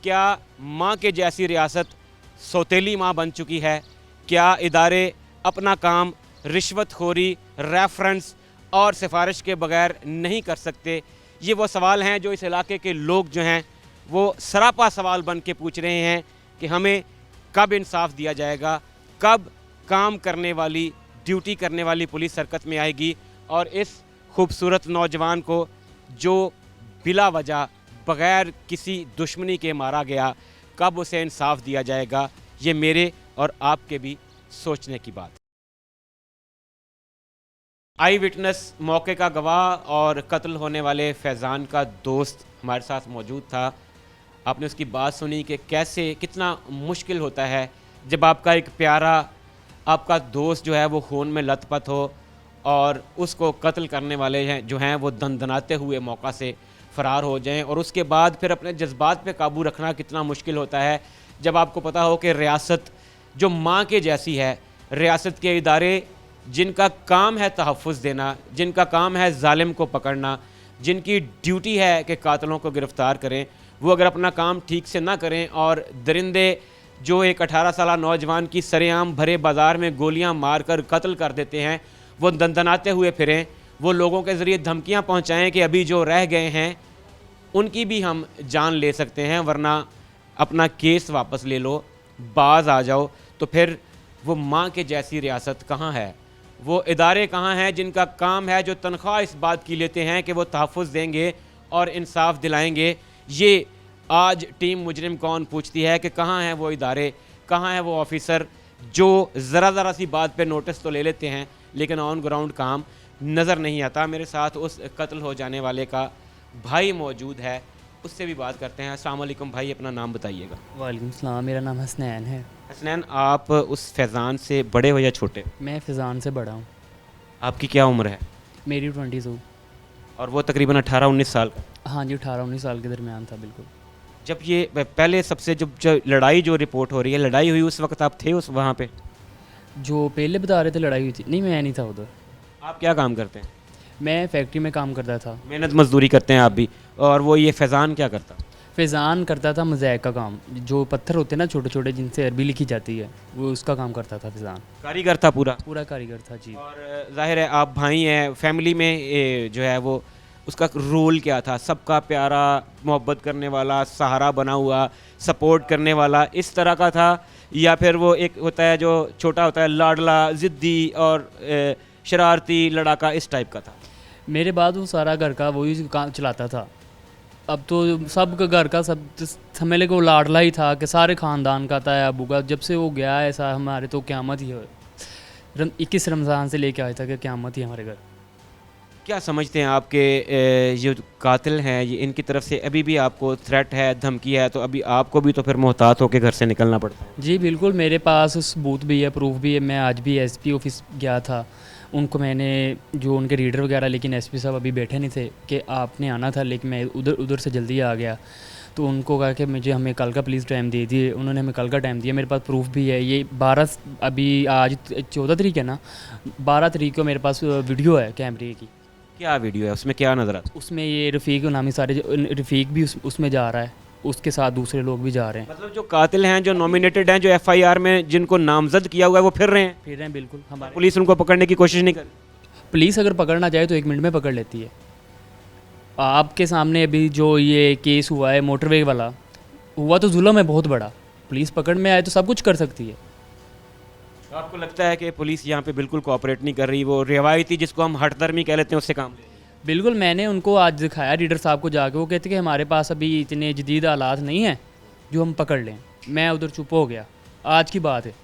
क्या माँ के जैसी रियासत सौतेली माँ बन चुकी है? क्या इदारे अपना काम रिश्वतखोरी, रेफरेंस और सिफारिश के बगैर नहीं कर सकते? ये वो सवाल हैं जो इस इलाके के लोग जो हैं वो सरापा सवाल बन के पूछ रहे हैं कि हमें कब इंसाफ दिया जाएगा, कब काम करने वाली, ड्यूटी करने वाली पुलिस हरकत में आएगी और इस खूबसूरत नौजवान को जो बिला वजह बग़ैर किसी दुश्मनी के मारा गया, कब उसे इंसाफ दिया जाएगा? ये मेरे और आपके भी सोचने की बात। आई विटनेस, मौके का गवाह और कत्ल होने वाले फैज़ान का दोस्त हमारे साथ मौजूद था। आपने उसकी बात सुनी कि कैसे कितना मुश्किल होता है जब आपका एक प्यारा, आपका दोस्त जो है वो खून में लथपथ हो और उसको कत्ल करने वाले हैं जो हैं वो दंदनाते हुए मौका से फ़रार हो जाएं, और उसके बाद फिर अपने जज्बात पे काबू रखना कितना मुश्किल होता है जब आपको पता हो कि रियासत जो माँ के जैसी है, रियासत के इदारे जिनका काम है तहफ़्फ़ुज़ देना, जिनका काम है जालिम को पकड़ना, जिनकी ड्यूटी है कि कातलों को गिरफ़्तार करें, वो अगर अपना काम ठीक से ना करें और दरिंदे जो एक 18 साला नौजवान की सरेआम भरे बाज़ार में गोलियां मारकर कत्ल कर देते हैं, वो दंदनाते हुए फिरें, वो लोगों के ज़रिए धमकियां पहुंचाएं कि अभी जो रह गए हैं उनकी भी हम जान ले सकते हैं, वरना अपना केस वापस ले लो, बाज आ जाओ। तो फिर वो माँ के जैसी रियासत कहाँ है? वो इदारे कहाँ हैं जिनका काम है, जो तनख्वाह इस बात की लेते हैं कि वो तहफ़्फ़ुज़ देंगे और इंसाफ दिलाएंगे? ये आज टीम मुजरिम कौन पूछती है कि कहाँ हैं वो इदारे, कहाँ हैं वो ऑफिसर जो ज़रा सी बात पे नोटिस तो ले लेते हैं लेकिन ऑन ग्राउंड काम नज़र नहीं आता। मेरे साथ उस कत्ल हो जाने वाले का भाई मौजूद है, उससे भी बात करते हैं। अस्सलाम वालेकुम भाई, अपना नाम बताइएगा। वालेकुम सलाम, मेरा नाम हसनैन है। हसनैन, आप उस फैज़ान से बड़े हो या छोटे? मैं फैज़ान से बड़ा हूँ। आपकी क्या उम्र है? मेरी 22। और वो तकरीबन 18-19 साल का? हाँ जी, 18-19 साल के दरमियान था बिल्कुल। जब ये पहले सबसे जो लड़ाई जो रिपोर्ट हो रही है, लड़ाई हुई उस वक्त आप थे उस वहाँ पे? जो पहले बता रहे थे लड़ाई हुई थी, नहीं मैं नहीं था उधर। आप क्या काम करते हैं? मैं फैक्ट्री में काम करता था। मेहनत मजदूरी करते हैं आप भी। और वो ये फैज़ान क्या करता? फैज़ान करता था मोज़ैक का काम, जो पत्थर होते हैं ना छोटे छोटे जिनसे अरबी लिखी जाती है, वो उसका काम करता था फैज़ान। कारीगर था पूरा? पूरा कारीगर था जी। और जाहिर है आप भाई हैं, फैमिली में जो है वो उसका रोल क्या था? सबका प्यारा, मोहब्बत करने वाला, सहारा बना हुआ, सपोर्ट करने वाला, इस तरह का था, या फिर वो एक होता है जो छोटा होता है लाडला, ज़िद्दी और शरारती लड़ाका, इस टाइप का था? मेरे बाद वो सारा घर का वही काम चलाता था। अब तो सब का घर का सब समझ को लाडला ही था कि सारे ख़ानदान का था अबू का। जब से वो गया ऐसा हमारे तो क़यामत ही है। 21 रमज़ान से लेके आया था कि क़यामत ही हमारे घर। क्या समझते हैं आपके ये कातिल हैं, ये इनकी तरफ से अभी भी आपको थ्रेट है, धमकी है, तो अभी आपको भी तो फिर मोहतात होकर घर से निकलना पड़ता है? जी बिल्कुल, मेरे पास सबूत भी है, प्रूफ भी है। मैं आज भी एसपी ऑफिस गया था, उनको मैंने जो उनके रीडर वगैरह, लेकिन एसपी साहब अभी बैठे नहीं थे कि आपने आना था, लेकिन मैं उधर से जल्दी आ गया। तो उनको कहा कि मुझे हमें कल का प्लीज़ टाइम दे दिए। उन्होंने हमें कल का टाइम दिया। मेरे पास प्रूफ भी है। ये 12 अभी आज 14 तारीख है ना, 12 तारीख को मेरे पास वीडियो है कैमरे की। क्या वीडियो है उसमें, क्या नज़र आता? उसमें ये रफ़ीक नामी सारे रफ़ीक भी उसमें जा रहा है, उसके साथ दूसरे लोग भी जा रहे हैं। मतलब जो कातिल हैं, जो नॉमिनेटेड हैं, जो एफआईआर में जिनको नामजद किया हुआ है, वो फिर रहे हैं? फिर हैं बिल्कुल। हमारे पुलिस उनको पकड़ने की कोशिश नहीं कर? पुलिस अगर पकड़ना चाहे तो 1 मिनट में पकड़ लेती है। आपके सामने अभी जो ये केस हुआ है मोटरवे वाला, हुआ तो जुल्म है बहुत बड़ा। पुलिस पकड़ में आए तो सब कुछ कर सकती है। आपको लगता है कि पुलिस यहाँ पे बिल्कुल कोऑपरेट नहीं कर रही, वो रिवायती जिसको हम हठधर्मी कह लेते हैं उससे काम ले रही है? बिल्कुल, मैंने उनको आज दिखाया रीडर साहब को जाके, वो कहते कि हमारे पास अभी इतने जदीद हालात नहीं हैं जो हम पकड़ लें। मैं उधर चुप हो गया, आज की बात है,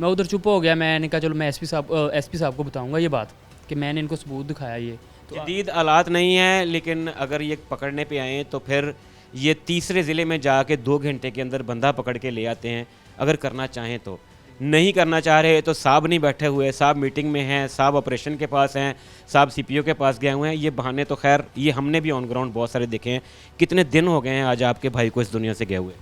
मैं उधर चुप हो गया। मैंने कहा चलो मैं एसपी साहब को बताऊंगा ये बात कि मैंने इनको सबूत दिखाया। ये तो जदीद हालात नहीं है, लेकिन अगर ये पकड़ने पे आए तो फिर ये तीसरे ज़िले में जाके 2 घंटे के अंदर बंदा पकड़ के ले आते हैं, अगर करना चाहें तो। नहीं करना चाह रहे तो साहब नहीं बैठे हुए, साहब मीटिंग में हैं, साहब ऑपरेशन के पास हैं, साहब सीपीओ के पास गए हुए हैं। ये बहाने तो खैर ये हमने भी ऑन ग्राउंड बहुत सारे देखे हैं। कितने दिन हो गए हैं आज आपके भाई को इस दुनिया से गए हुए?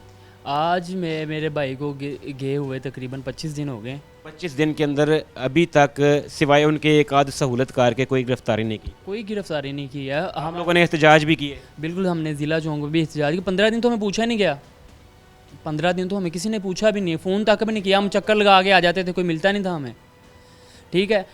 आज मैं मेरे भाई को गए हुए तकरीबन 25 दिन हो गए। 25 दिन के अंदर अभी तक सिवाय उनके एक आध सहूलतकार के कोई गिरफ्तारी नहीं की। कोई गिरफ्तारी नहीं की है। हम लोगों ने एहतजाज भी किए। बिल्कुल, हमने ज़िला चौंक में भी एहतजाज किया। 15 दिन तो हमें पूछा नहीं गया, 15 दिन तो हमें किसी ने पूछा भी नहीं, फ़ोन तक भी नहीं किया। हम चक्कर लगा के आ जाते थे, कोई मिलता नहीं था हमें। ठीक है,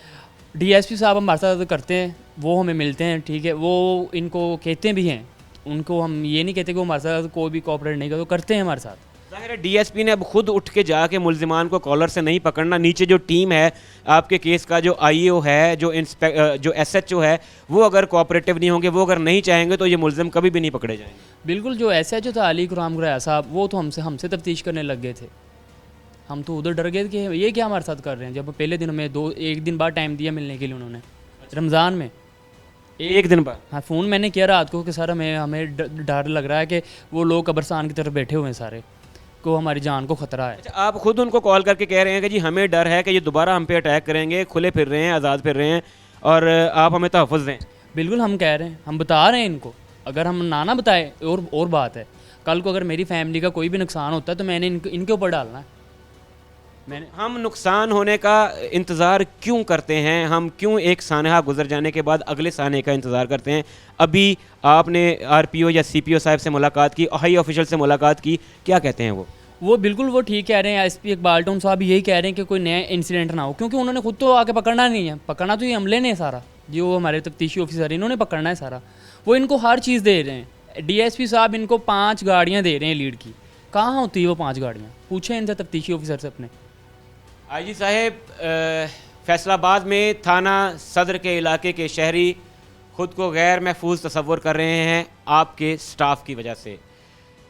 डीएसपी साहब हमारे साथ करते हैं, वो हमें मिलते हैं। ठीक है, वो इनको कहते भी हैं, उनको हम ये नहीं कहते कि वो हमारे साथ कोई भी कोऑपरेट नहीं करते, वो करते हैं हमारे साथ। ज़ाहिर है डीएसपी ने अब खुद उठ के जाके मुल्जिमान को कॉलर से नहीं पकड़ना। नीचे जो टीम है आपके केस का, जो आईओ है, जो एसएचओ है, वो अगर कोऑपरेटिव नहीं होंगे, वो अगर नहीं चाहेंगे तो ये मुल्जिम कभी भी नहीं पकड़े जाएंगे। बिल्कुल, जो एसएचओ था अली कुराम गुराया साहब, वो तो हमसे तफ्तीश करने लग गए थे। हम तो उधर डर गए कि ये क्या हमारे साथ कर रहे हैं। जब पहले दिन हमें एक दिन बाद टाइम दिया मिलने के लिए उन्होंने, रमज़ान में एक दिन बाद। हाँ, फ़ोन मैंने किया रात को कि सर हमें डर लग रहा है कि वो लोग कब्रस्तान की तरफ बैठे हुए हैं सारे, को हमारी जान को ख़तरा है। अच्छा, आप खुद उनको कॉल करके कह रहे हैं कि जी हमें डर है कि ये दोबारा हम पे अटैक करेंगे, खुले फिर रहे हैं, आज़ाद फिर रहे हैं और आप हमें तहफ़्फ़ुज़ दें। बिल्कुल, हम कह रहे हैं, हम बता रहे हैं इनको। अगर हम ना बताए और बात है, कल को अगर मेरी फैमिली का कोई भी नुकसान होता है तो मैंने इनके ऊपर डालना है। हम नुकसान होने का इंतज़ार क्यों करते हैं? हम क्यों एक सानहा गुजर जाने के बाद अगले सानहे का इंतज़ार करते हैं? अभी आपने आरपीओ या सीपीओ साहब से मुलाकात की, हाई ऑफिशियल से मुलाकात की, क्या कहते हैं वो बिल्कुल वो ठीक कह रहे हैं। एसपी इकबाल टोन साहब यही कह रहे हैं कि कोई नया इंसिडेंट ना हो, क्योंकि उन्होंने खुद तो आके पकड़ना नहीं है। पकड़ना तो ये हमले ने सारा, जो हमारे तफ्तीशी ऑफिसर इन्होंने पकड़ना है सारा। वो इनको हर चीज़ दे रहे हैं। डीएसपी साहब इनको 5 गाड़ियाँ दे रहे हैं लीड की। कहाँ होती है वो 5 गाड़ियाँ? पूछें इनसे, तफ्तीशी ऑफिसर से अपने। आईजी साहब, फैसलाबाद में थाना सदर के इलाके के शहरी खुद को गैर महफूज तसव्वुर कर रहे हैं आपके स्टाफ की वजह से।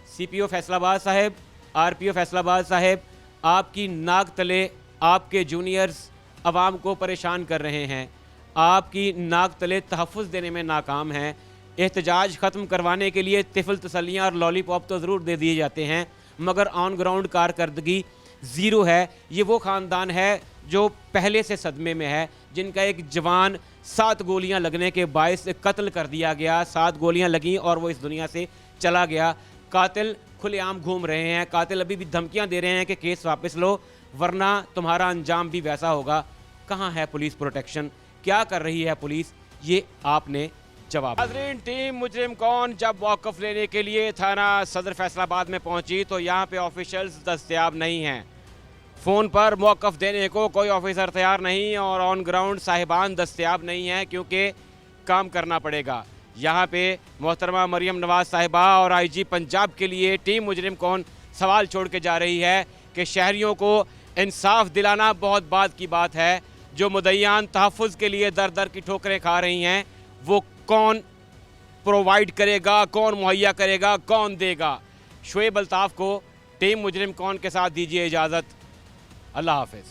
सीपीओ फैसलाबाद साहब, आरपीओ फैसलाबाद साहब, आपकी नाक तले आपके जूनियर्स आवाम को परेशान कर रहे हैं, आपकी नाक तले तहफ़्फ़ुज़ देने में नाकाम हैं। एहतजाज ख़त्म करवाने के लिए तिफल तसल्लियाँ और लॉलीपॉप तो ज़रूर दे दिए जाते हैं, मगर ऑन ग्राउंड कारकर्दगी ज़ीरो है। ये वो ख़ानदान है जो पहले से सदमे में है, जिनका एक जवान 7 गोलियां लगने के बायस कत्ल कर दिया गया। 7 गोलियां लगीं और वो इस दुनिया से चला गया। कातिल खुलेआम घूम रहे हैं, कातिल अभी भी धमकियां दे रहे हैं कि केस वापस लो वरना तुम्हारा अंजाम भी वैसा होगा। कहाँ है पुलिस प्रोटेक्शन? क्या कर रही है पुलिस? ये आपने जवाब। नाज़रीन, टीम मुजरिम कौन जब मौक़िफ़ लेने के लिए थाना सदर फैसलाबाद में पहुंची तो यहाँ पे ऑफिशियल्स दस्तयाब नहीं हैं। फ़ोन पर मौक़िफ़ देने को कोई ऑफिसर तैयार नहीं और ऑन ग्राउंड साहिबान दस्तयाब नहीं हैं, क्योंकि काम करना पड़ेगा। यहाँ पे मोहतरमा मरियम नवाज़ साहिबा और आईजी पंजाब के लिए टीम मुजरिम कौन सवाल छोड़ के जा रही है कि शहरियों को इंसाफ दिलाना बहुत बाद की बात है। जो मुद्दईयान तहफ़्फ़ुज़ के लिए दर दर की ठोकरें खा रही हैं, वो कौन प्रोवाइड करेगा, कौन मुहैया करेगा, कौन देगा? शोएब अल्ताफ़ को टीम मुजरिम कौन के साथ दीजिए इजाज़त। अल्लाह हाफ़िज़।